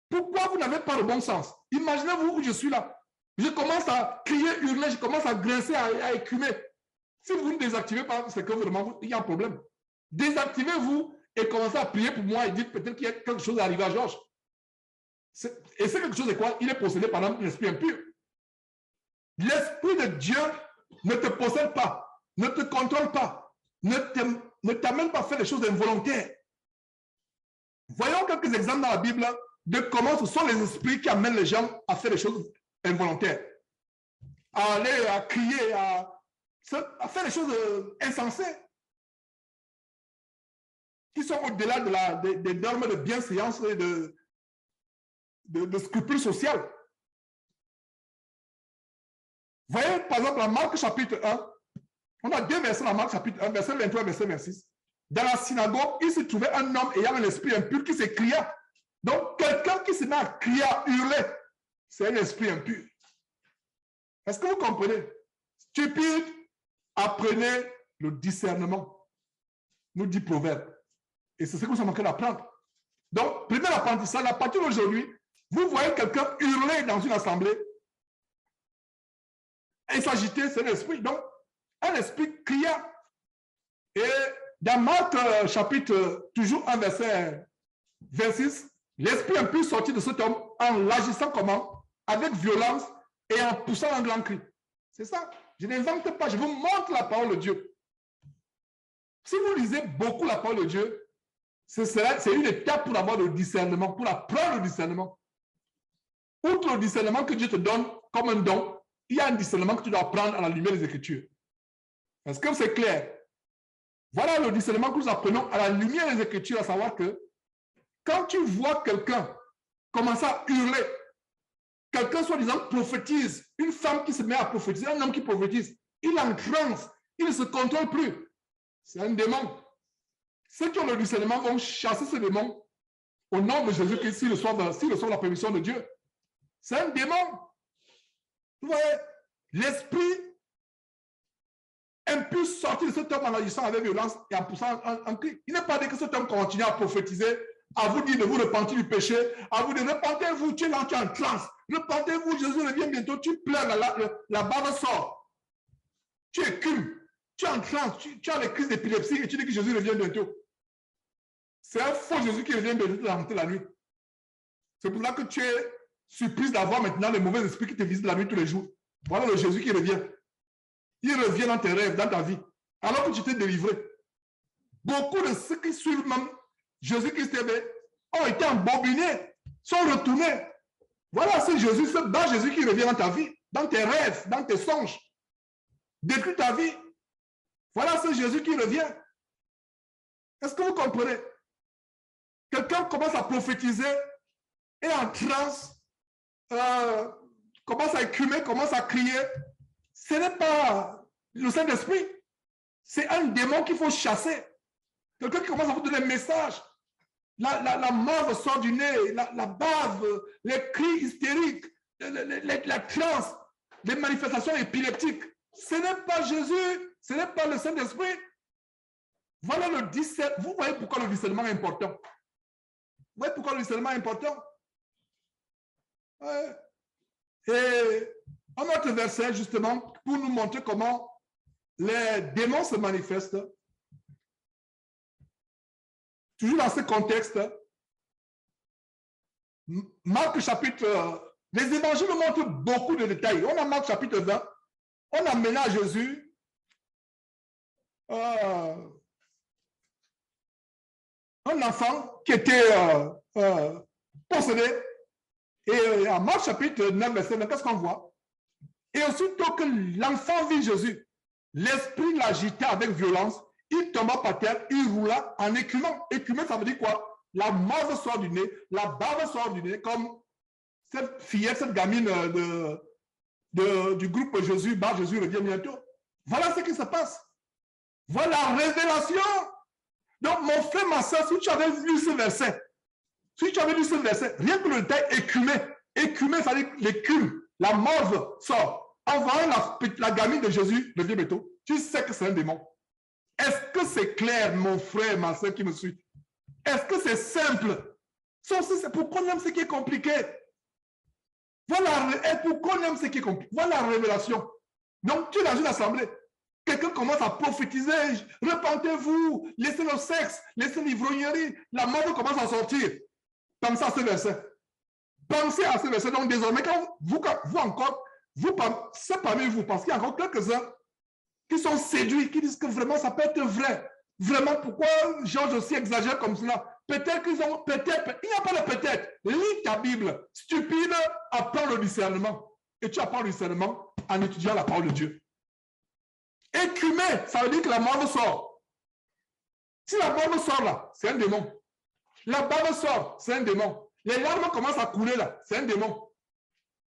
S1: Pourquoi vous n'avez pas le bon sens? Imaginez-vous où je suis là. Je commence à crier, hurler, je commence à grincer, à écumer. Si vous ne désactivez pas, c'est que vraiment, il y a un problème. Désactivez-vous et commencez à prier pour moi et dites peut-être qu'il y a quelque chose à arriver à Georges. Et c'est quelque chose de quoi? Il est possédé par un esprit impur. L'Esprit de Dieu ne te possède pas, ne te contrôle pas, ne t'amène pas à faire des choses involontaires. Voyons quelques exemples dans la Bible de comment ce sont les esprits qui amènent les gens à faire des choses involontaires. À aller, à crier, à faire des choses insensées, qui sont au-delà des normes de bienséance et de scrupules sociaux. Voyez, par exemple, en Marc chapitre 1, on a 2 versets dans Marc chapitre 1, verset 23 verset 26. Dans la synagogue, il se trouvait un homme ayant un esprit impur qui s'écria. Donc, quelqu'un qui se met à crier, à hurler, c'est un esprit impur. Est-ce que vous comprenez? Stupide, apprenez le discernement, nous dit Proverbe. Et c'est ce que nous sommes en train d'apprendre. Donc, premier apprentissage, à partir d'aujourd'hui, vous voyez quelqu'un hurler dans une assemblée et s'agiter, c'est l'esprit. Donc, un esprit criant. Et dans Marc chapitre, toujours 1 verset 26, l'esprit impur sortit de cet homme en l'agissant comment? Avec violence et en poussant un grand cri. C'est ça. Je n'invente pas, je vous montre la parole de Dieu. Si vous lisez beaucoup la parole de Dieu, c'est une étape pour avoir le discernement, pour apprendre le discernement. Outre le discernement que Dieu te donne comme un don, il y a un discernement que tu dois apprendre à la lumière des Écritures. Est-ce que c'est clair? Voilà le discernement que nous apprenons à la lumière des Écritures, à savoir que quand tu vois quelqu'un commencer à hurler, quelqu'un soi-disant prophétise, une femme qui se met à prophétiser, un homme qui prophétise, il en transe, il ne se contrôle plus. C'est un démon. Ceux qui ont le discernement vont chasser ce démon au nom de Jésus-Christ s'ils reçoivent la permission de Dieu. C'est un démon. Vous voyez, l'esprit impur sorti de cet homme en agissant avec violence et en poussant un cri. Il n'est pas dit que cet homme continue à prophétiser, à vous dire de vous repentir du péché, à vous dire repentez-vous, tu es là, tu es en transe, repentez-vous, Jésus revient bientôt, tu pleures, la barre sort, tu écumes, tu es en transe, tu as les crises d'épilepsie et tu dis que Jésus revient bientôt. C'est un faux Jésus qui revient bientôt la nuit. C'est pour ça que tu es surprise d'avoir maintenant les mauvais esprits qui te visitent la nuit tous les jours. Voilà le Jésus qui revient. Il revient dans tes rêves, dans ta vie, alors que tu t'es délivré. Beaucoup de ceux qui suivent même Jésus-Christ ont été embobinés, sont retournés. Voilà ce Jésus, ce bas Jésus qui revient dans ta vie, dans tes rêves, dans tes songes. Décrit ta vie. Voilà ce Jésus qui revient. Est-ce que vous comprenez? Quelqu'un commence à prophétiser et en transe, commence à écumer, commence à crier. Ce n'est pas le Saint-Esprit. C'est un démon qu'il faut chasser. Quelqu'un qui commence à vous donner un message. La morve sort du nez, la bave, les cris hystériques, la transe, les manifestations épileptiques. Ce n'est pas Jésus, ce n'est pas le Saint-Esprit. Voilà le discernement. Vous voyez pourquoi le discernement est important. Vous voyez pourquoi le discernement est important. Ouais. Et un autre verset, justement, pour nous montrer comment les démons se manifestent. Toujours dans ce contexte, Marc chapitre, les évangiles nous montrent beaucoup de détails. On a Marc chapitre 20, on a mené à Jésus un enfant qui était possédé. Et en Marc chapitre 9, verset 9, qu'est-ce qu'on voit? Et aussitôt que l'enfant vit Jésus, l'esprit l'agita avec violence, il tomba par terre, il roula en écumant. Écumer, ça veut dire quoi? La morve sort du nez, la bave sort du nez, comme cette fillette, cette gamine du groupe Jésus, bah Jésus revient bientôt. Voilà ce qui se passe. Voilà la révélation. Donc, mon frère, ma soeur, si tu avais lu ce verset, rien que le détail écumer, ça veut dire l'écume, la morve sort. En voyant la gamine de Jésus revient bientôt, tu sais que c'est un démon. Est-ce que c'est clair, mon frère, ma soeur qui me suit? Est-ce que c'est simple? C'est pourquoi on aime ce qui est compliqué. Voilà, pourquoi on aime ce qui est compliqué. Voilà la révélation. Donc, tu es dans une assemblée. Quelqu'un commence à prophétiser. Repentez-vous, laissez le sexe, laissez l'ivrognerie. La mort commence à sortir. Pensez à ce verset. Pensez à ce verset. Donc, désormais, quand vous encore, c'est parmi vous, parce qu'il y a encore quelques-uns qui sont séduits, qui disent que vraiment ça peut être vrai. Vraiment, pourquoi Georges aussi exagère comme cela? Peut-être qu'ils ont, peut-être, il n'y a pas de peut-être. Lis ta Bible. Stupide, apprends le discernement. Et tu apprends le discernement en étudiant la parole de Dieu. Écumer, ça veut dire que la morve sort. Si la morve sort là, c'est un démon. La barbe sort, c'est un démon. Les larmes commencent à couler là, c'est un démon.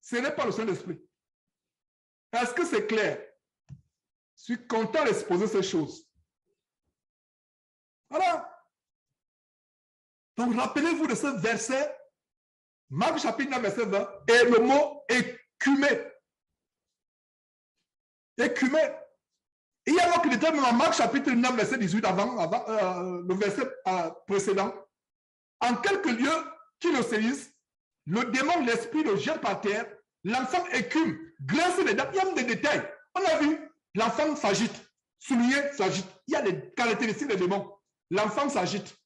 S1: Ce n'est pas le Saint-Esprit. Est-ce que c'est clair? Je suis content d'exposer ces choses. Voilà. Donc, rappelez-vous de ce verset, Marc chapitre 9, verset 20, et le mot écumer. Écumer. Il y a un autre détail dans Marc chapitre 9, verset 18, avant le verset précédent. En quelques lieux qui le saisissent, le démon, l'esprit le jette par terre, l'enfant écume, grince les dents. Il y a même des détails. On a vu, l'enfant s'agite, soulier s'agite. Il y a des caractéristiques des démons. L'enfant s'agite.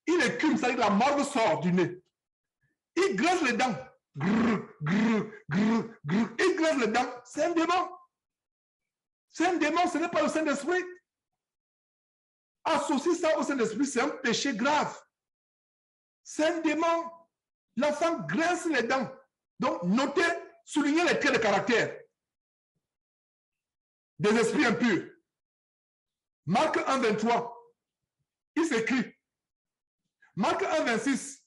S1: Il écume, c'est-à-dire que la morve sort du nez. Il grince les dents. Grrr, grrr, grrr, grrr. Il grince les dents. C'est un démon. C'est un démon, ce n'est pas le Saint-Esprit. Associer ça au Saint-Esprit, c'est un péché grave. C'est un démon. L'enfant grince les dents. Donc, notez, soulignez les traits de caractère des esprits impurs. Marc 1, 23. Il s'écrit. Marc 1, 26.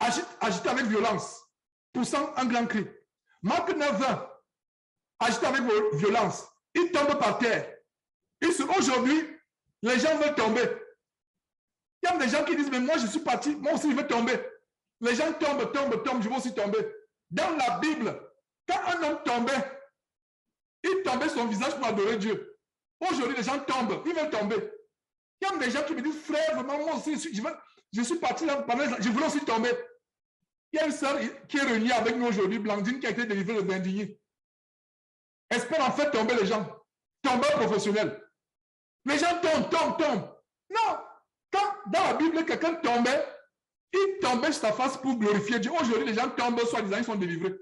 S1: Agite avec violence, poussant un grand cri. Marc 9, 20. Agite avec violence. Il tombe par terre. Aujourd'hui, les gens veulent tomber. Il y a des gens qui disent, mais moi je suis parti, moi aussi je veux tomber. Les gens tombent, je vais aussi tomber. Dans la Bible, quand un homme tombait, il tombait son visage pour adorer Dieu. Aujourd'hui, les gens tombent, ils veulent tomber. Il y a des gens qui me disent, frère, vraiment, moi aussi, je suis parti là, je voulais aussi tomber. Il y a une sœur qui est réunie avec nous aujourd'hui, Blandine, qui a été délivrée de Vindigny. Espère en fait tomber les gens. Tombeur professionnel. Les gens tombent. Non. Quand dans la Bible, quelqu'un tombait, il tombait sur sa face pour glorifier Dieu. Aujourd'hui, les gens tombent, soi-disant, ils sont délivrés.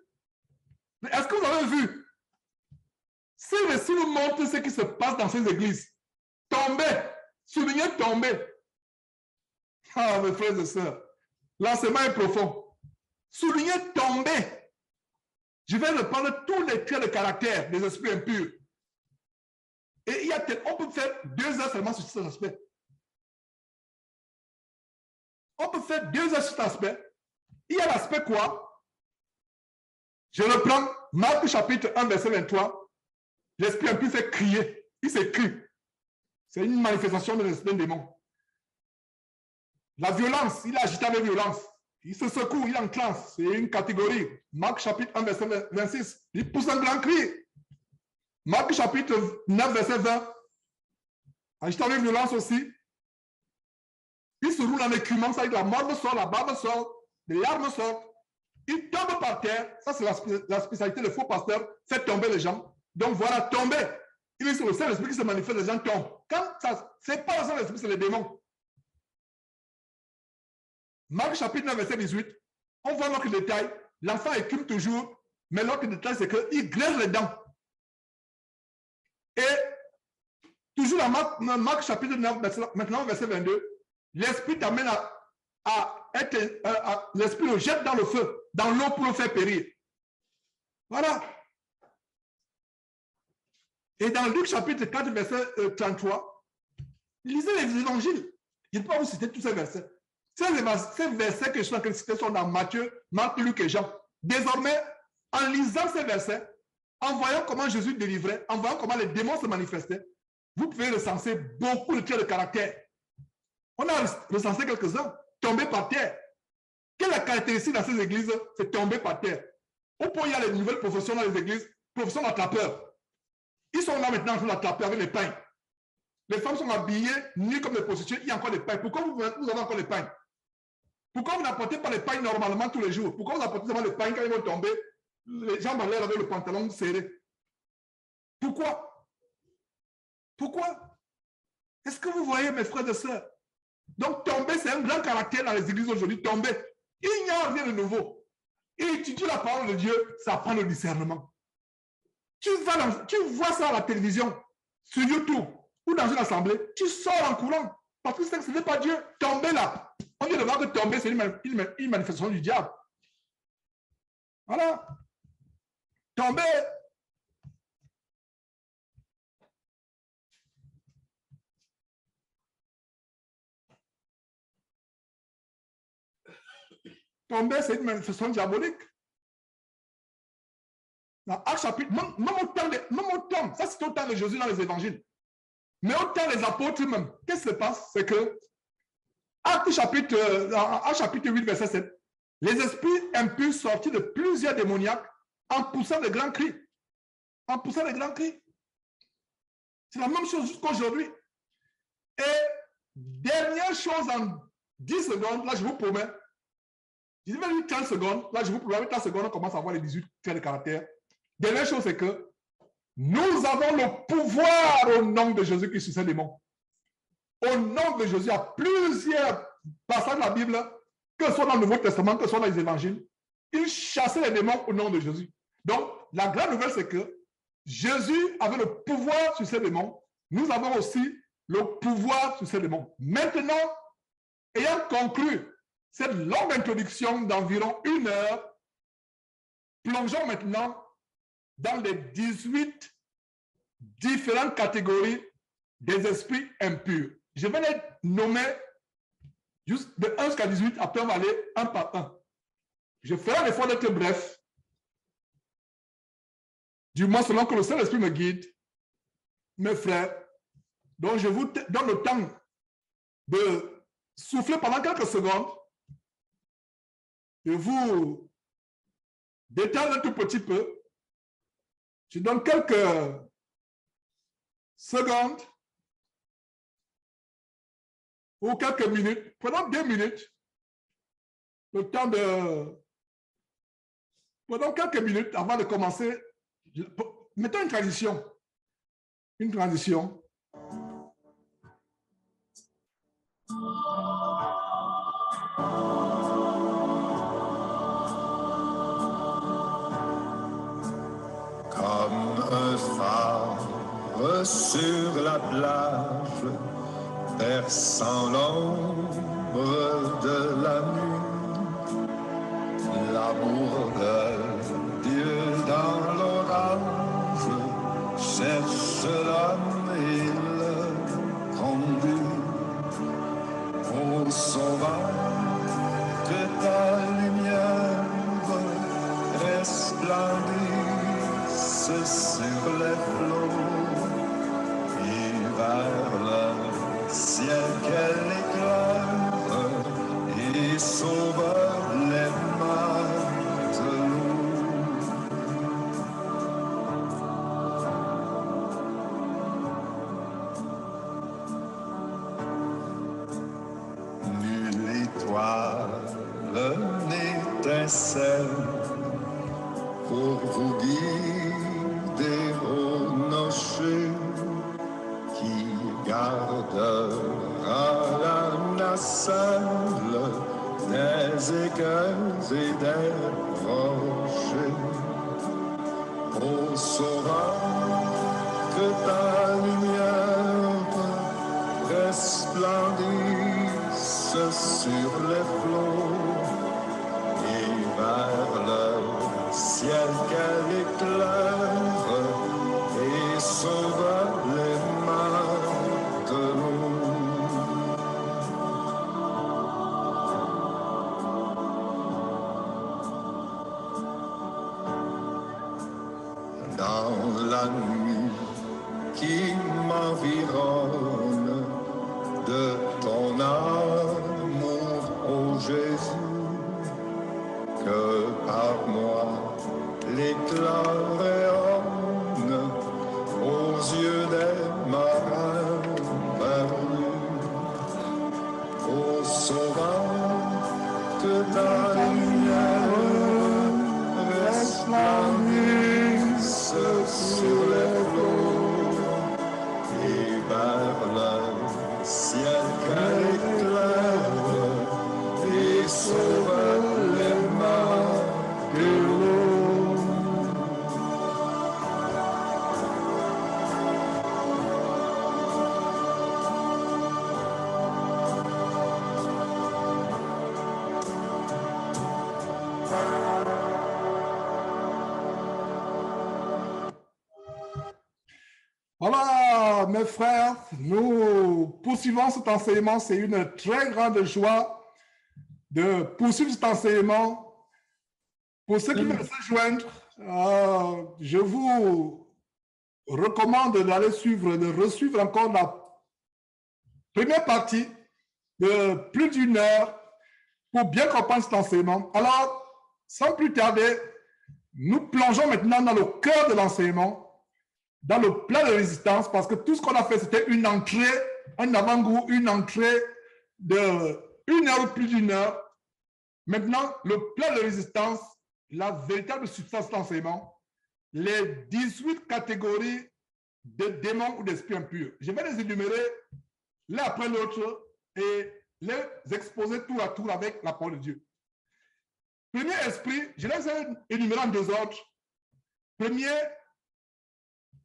S1: Mais est-ce que vous avez vu? Si nous montre ce qui se passe dans ces églises, tomber, souligner tomber. Ah, mes frères et sœurs, l'enseignement est profond. Souligner tomber. Je vais reprendre tous les traits de caractère des esprits impurs. Et on peut faire 2 heures seulement sur cet aspect. On peut faire 2 heures sur cet aspect. Il y a l'aspect quoi? Je reprends Marc chapitre 1, verset 23. L'esprit impur fait crier. Il s'écrie. C'est une manifestation de l'esprit démon. La violence, il agite avec violence. Il se secoue, il enclenche. C'est une catégorie. Marc chapitre 1, verset 26. Il pousse un grand cri. Marc chapitre 9, verset 20. Agite avec violence aussi. Il se roule en écumant, ça veut dire la morve sort, la barbe sort, les larmes sortent. Il tombe par terre. Ça, c'est la spécialité des faux pasteurs. Fait tomber les gens. Donc voilà, tomber. Il est sur le Saint-Esprit qui se manifeste, les gens tombent. Quand ça, c'est pas le Saint-Esprit, c'est les démons. Marc chapitre 9, verset 18. On voit l'autre détail. L'enfant écume toujours, mais l'autre détail, c'est qu'il grince les dents. Et toujours dans Marc chapitre 9, maintenant verset 22, l'esprit t'amène à être, l'esprit le jette dans le feu, dans l'eau pour le faire périr. Voilà. Et dans Luc chapitre 4, verset 33, lisez les évangiles. Je ne peux pas vous citer tous ces versets. Ces versets que je suis en train de citer sont dans Matthieu, Marc, Luc et Jean. Désormais, en lisant ces versets, en voyant comment Jésus délivrait, en voyant comment les démons se manifestaient, vous pouvez recenser beaucoup de traits de caractère. On a recensé quelques-uns. Tomber par terre. Quelle est la caractéristique dans ces églises? C'est tomber par terre. Au point où il y a les nouvelles professions dans les églises, profession d'attrapeurs. Ils sont là maintenant en train d'attraper avec les pains. Les femmes sont habillées, nues comme des prostituées, il y a encore des pains. Pourquoi vous avez encore des pains? Pourquoi vous n'apportez pas les pains normalement tous les jours? Pourquoi vous apportez seulement les pains quand ils vont tomber, les jambes en l'air avec le pantalon serré? Pourquoi? Pourquoi? Est-ce que vous voyez, mes frères et sœurs? Donc, tomber, c'est un grand caractère dans les églises aujourd'hui. Tomber. Il n'y a rien de nouveau. étudier la parole de Dieu, ça prend le discernement. Tu vois ça à la télévision, sur YouTube ou dans une assemblée, tu sors en courant. Parce que ce n'est pas Dieu. Tomber là. On vient de voir que tomber, c'est une manifestation du diable. Voilà. Tomber. Tomber, c'est une manifestation diabolique. Dans Actes chapitre, même au temps, ça c'est au temps de Jésus dans les évangiles. Mais au temps des apôtres même, qu'est-ce qui se passe? C'est que Actes chapitre 8, verset 7, les esprits impurs sortis de plusieurs démoniaques en poussant de grands cris. En poussant de grands cris. C'est la même chose jusqu'aujourd'hui. Et dernière chose en 10 secondes, là je vous promets, je dis même 15 secondes, là je vous promets, 15 secondes, on commence à voir les 18 traits de caractère. Dernière chose, c'est que nous avons le pouvoir au nom de Jésus qui sur ces démons. Au nom de Jésus, il y a plusieurs passages de la Bible, que ce soit dans le Nouveau Testament, que ce soit dans les évangiles, il chassait les démons au nom de Jésus. Donc, la grande nouvelle, c'est que Jésus avait le pouvoir sur ces démons. Nous avons aussi le pouvoir sur ces démons. Maintenant, ayant conclu cette longue introduction d'environ 1 heure, plongeons maintenant dans les 18 différentes catégories des esprits impurs. Je vais les nommer juste de 1 jusqu'à 18, après on va aller un par un. Je ferai l'effort d'être bref, du moins selon que le Saint-Esprit me guide, mes frères. Donc je vous donne le temps de souffler pendant quelques secondes, de vous détendre un tout petit peu. Je donne quelques secondes ou quelques minutes, pendant 2 minutes, le temps de... Pendant quelques minutes avant de commencer, mettons une transition. Une transition.
S2: Comme un phare sur la plage, perçant l'ombre de la nuit, l'amour de Dieu dans l'orage cherche l'homme et le conduit. Ô sauvage, que ta lumière resplendisse sur les flots et vers le ciel qu'elle éclaire et sauve les matelots. Nulle étoile n'étincelle pour vous guider au nocher qui gardera la nacelle des écueils et des rochers. Ô sauveur, que ta lumière resplendisse sur les flots et vers le ciel qu'elle éclaire et sauve les matelots. Dans la nuit qui m'environne de ton amour, ô Jésus, que par moi l'éclat rayonne aux yeux des marins perdus. Ô Sauveur, que ta lumière resplendisse sur les flots et vers le ciel qu'elle éclaire et sauve les matelots.
S1: mes frères, nous poursuivons cet enseignement. C'est une très grande joie de poursuivre cet enseignement. Pour ceux qui veulent se joindre, je vous recommande d'aller suivre, de resuivre encore la première partie de plus d'une heure pour bien comprendre cet enseignement. Alors, sans plus tarder, nous plongeons maintenant dans le cœur de l'enseignement, dans le plat de résistance, parce que tout ce qu'on a fait, c'était une entrée, un avant-goût, une entrée de 1 heure ou plus d'1 heure. Maintenant, le plat de résistance, la véritable substance de l'enseignement, les 18 catégories de démons ou d'esprits impurs. Je vais les énumérer l'un après l'autre et les exposer tour à tour avec la parole de Dieu. Premier esprit, je les ai énumérés en 2 ordres. Premier,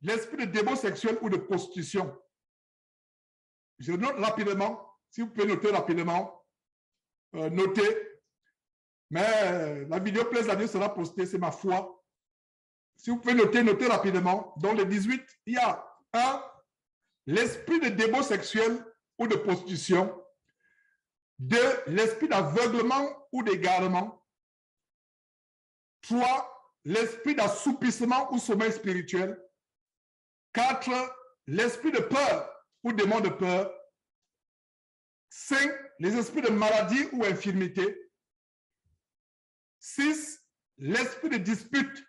S1: l'esprit de démon sexuel ou de prostitution. Je note rapidement, si vous pouvez noter rapidement, notez. Mais la vidéo plaise à Dieu sera postée, c'est ma foi. Si vous pouvez noter, notez rapidement. Dans les 18, il y a 1, l'esprit de démon sexuel ou de prostitution. 2, l'esprit d'aveuglement ou d'égarement. 3, l'esprit d'assoupissement ou sommeil spirituel. 4, l'esprit de peur ou démon de peur. 5, les esprits de maladie ou infirmité. 6, l'esprit de dispute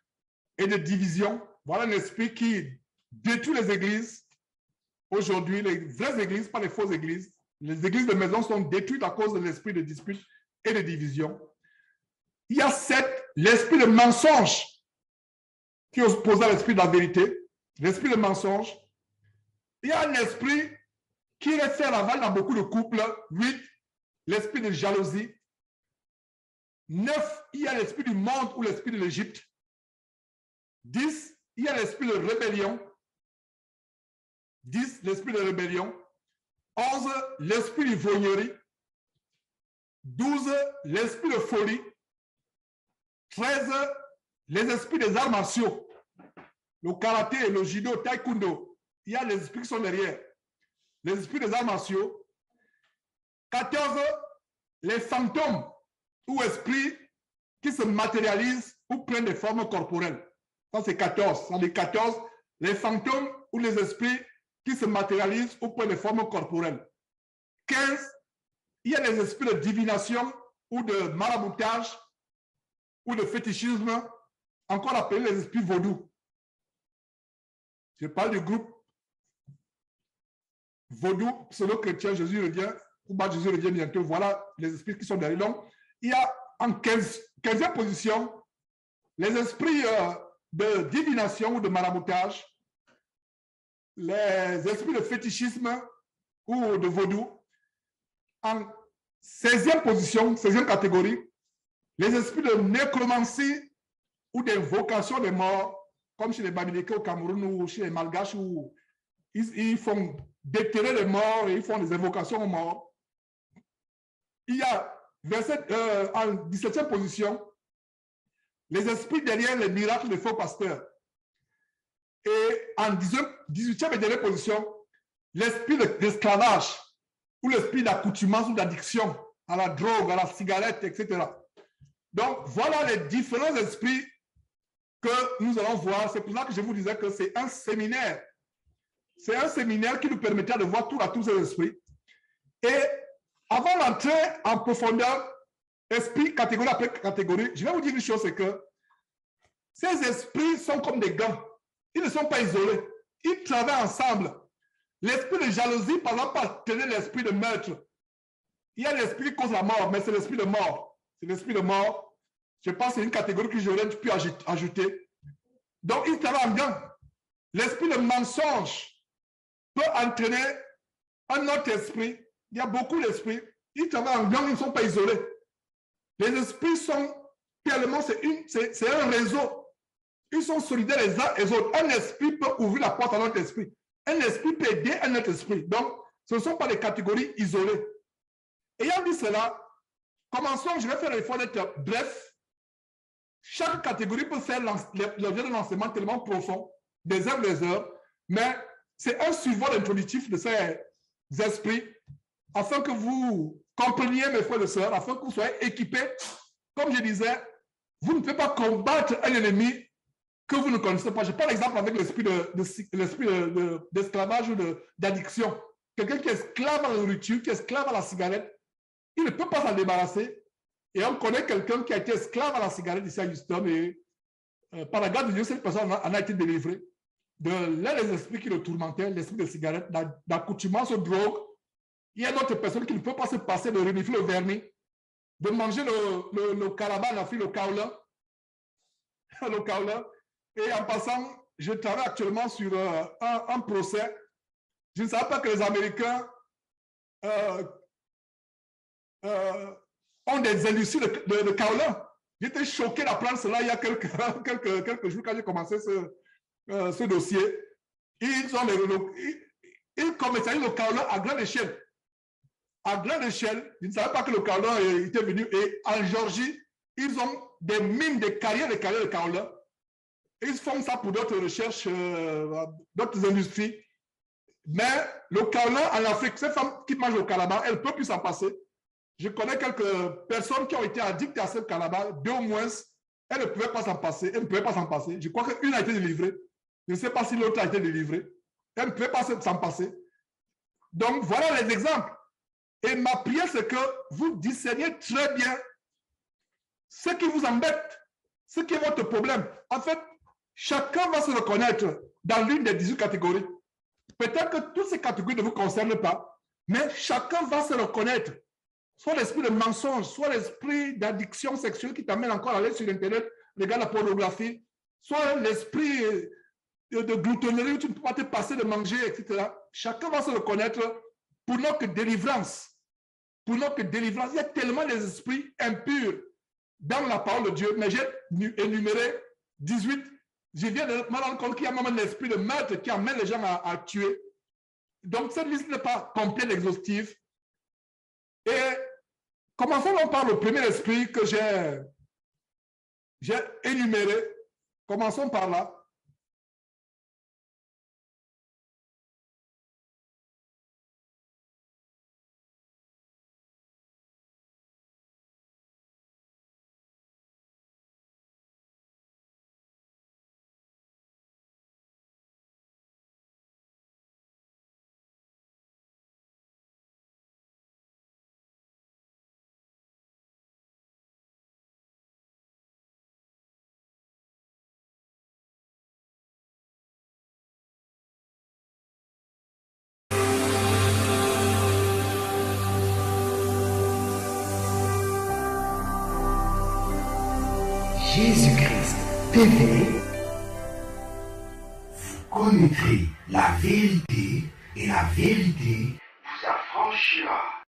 S1: et de division. Voilà un esprit qui détruit les églises. Aujourd'hui, les vraies églises, pas les fausses églises. Les églises de maison sont détruites à cause de l'esprit de dispute et de division. Il y a 7, l'esprit de mensonge qui est opposé à l'esprit de la vérité. L'esprit de mensonge. Il y a un esprit qui est fait ravager dans beaucoup de couples. 8, l'esprit de jalousie. 9, il y a l'esprit du monde ou l'esprit de l'Égypte. 10, il y a l'esprit de rébellion. 10, l'esprit de rébellion. 11, l'esprit d'ivrognerie. 12, l'esprit de folie. 13, les esprits des arts martiaux. Le karaté, le judo, taekwondo. Il y a les esprits qui sont derrière. Les esprits des arts martiaux. 14, les fantômes ou esprits qui se matérialisent ou prennent des formes corporelles. Ça, c'est 14. Ça, les 14, les fantômes ou les esprits qui se matérialisent ou prennent des formes corporelles. 15, il y a les esprits de divination ou de maraboutage ou de fétichisme, encore appelés les esprits vaudous. Je parle du groupe vaudou, pseudo chrétien, Jésus revient, ou bah Jésus revient bientôt. Voilà les esprits qui sont derrière. Donc, il y a en 15e position les esprits de divination ou de maraboutage, les esprits de fétichisme ou de vaudou. En 16e position, 16e catégorie, les esprits de nécromancie ou d'invocation des morts, comme chez les Bamileke au Cameroun ou chez les Malgaches, où ils font déterrer les morts et ils font des invocations aux morts. Il y a en 17e position, les esprits derrière les miracles des faux pasteurs. Et en 18e et dernière position, l'esprit d'esclavage ou l'esprit d'accoutumance ou d'addiction à la drogue, à la cigarette, etc. Donc, voilà les différents esprits que nous allons voir. C'est pour ça que je vous disais que c'est un séminaire. C'est un séminaire qui nous permettra de voir tour à tous ces esprits. Et avant d'entrer en profondeur, esprit, catégorie après catégorie, je vais vous dire une chose, c'est que ces esprits sont comme des gants. Ils ne sont pas isolés. Ils travaillent ensemble. L'esprit de jalousie, par exemple, pas tenir l'esprit de meurtre. Il y a l'esprit qui cause la mort, mais c'est l'esprit de mort. C'est l'esprit de mort. Je pense que c'est une catégorie que j'aurais pu ajouter. Donc, ils travaillent en gang. L'esprit de mensonge peut entraîner un autre esprit. Il y a beaucoup d'esprits. Ils travaillent en gang, ils ne sont pas isolés. Les esprits sont tellement, c'est un réseau. Ils sont solidaires les uns et les autres. Un esprit peut ouvrir la porte à un autre esprit. Un esprit peut aider un autre esprit. Donc, ce ne sont pas des catégories isolées. Ayant dit cela, commençons, je vais faire l'effort d'être bref. Chaque catégorie peut faire l'objet d'un enseignement tellement profond, des heures, mais c'est un survol introductif de ces esprits, afin que vous compreniez, mes frères et sœurs, afin que vous soyez équipés. Comme je disais, vous ne pouvez pas combattre un ennemi que vous ne connaissez pas. Je prends l'exemple avec l'esprit d'esclavage ou d'addiction. Quelqu'un qui est esclave à la nourriture, qui est esclave à la cigarette, il ne peut pas s'en débarrasser. Et on connaît quelqu'un qui a été esclave à la cigarette ici à Houston, et par la grâce de Dieu, cette personne en a été délivrée de l'un des esprits qui le tourmentaient, l'esprit de cigarette, d'accoutumance aux drogues. Il y a d'autres personnes qui ne peuvent pas se passer de renifler le vernis, de manger le calaban, la fille, le kaola. Le kaola. Et en passant, je travaille actuellement sur un procès. Je ne savais pas que les Américains ont des industries de kaola. J'étais choqué d'apprendre cela il y a quelques jours quand j'ai commencé ce dossier. Ils commercialisent le kaola à grande échelle. À grande échelle, je ne savais pas que le kaola était venu. Et en Géorgie, ils ont des mines, des carrières de kaola. Ils font ça pour d'autres recherches, d'autres industries. Mais le kaola en Afrique, ces femmes qui mangent le calaban, elles ne peuvent plus s'en passer. Je connais quelques personnes qui ont été addictes à ce calaban, deux au moins. Elles ne pouvaient pas s'en passer. Elles ne pouvaient pas s'en passer. Je crois qu'une a été délivrée. Je ne sais pas si l'autre a été délivrée. Elles ne pouvaient pas s'en passer. Donc, voilà les exemples. Et ma prière, c'est que vous discerniez très bien ce qui vous embête, ce qui est votre problème. En fait, chacun va se reconnaître dans l'une des 18 catégories. Peut-être que toutes ces catégories ne vous concernent pas, mais chacun va se reconnaître. Soit l'esprit de mensonge, soit l'esprit d'addiction sexuelle qui t'amène encore à aller sur Internet, regarder la pornographie, soit l'esprit de gloutonnerie où tu ne peux pas te passer de manger, etc. Chacun va se reconnaître pour notre délivrance. Pour notre délivrance, il y a tellement d'esprits impurs dans la parole de Dieu, mais j'ai énuméré 18. Je viens de me rendre compte qu'il y a même un esprit de meurtre qui amène les gens à tuer. Donc, cette liste n'est pas complète, exhaustive. Et commençons par le premier esprit que j'ai énuméré. Commençons par là.
S3: Jésus-Christ TV, vous connaîtrez la vérité et la vérité vous affranchira.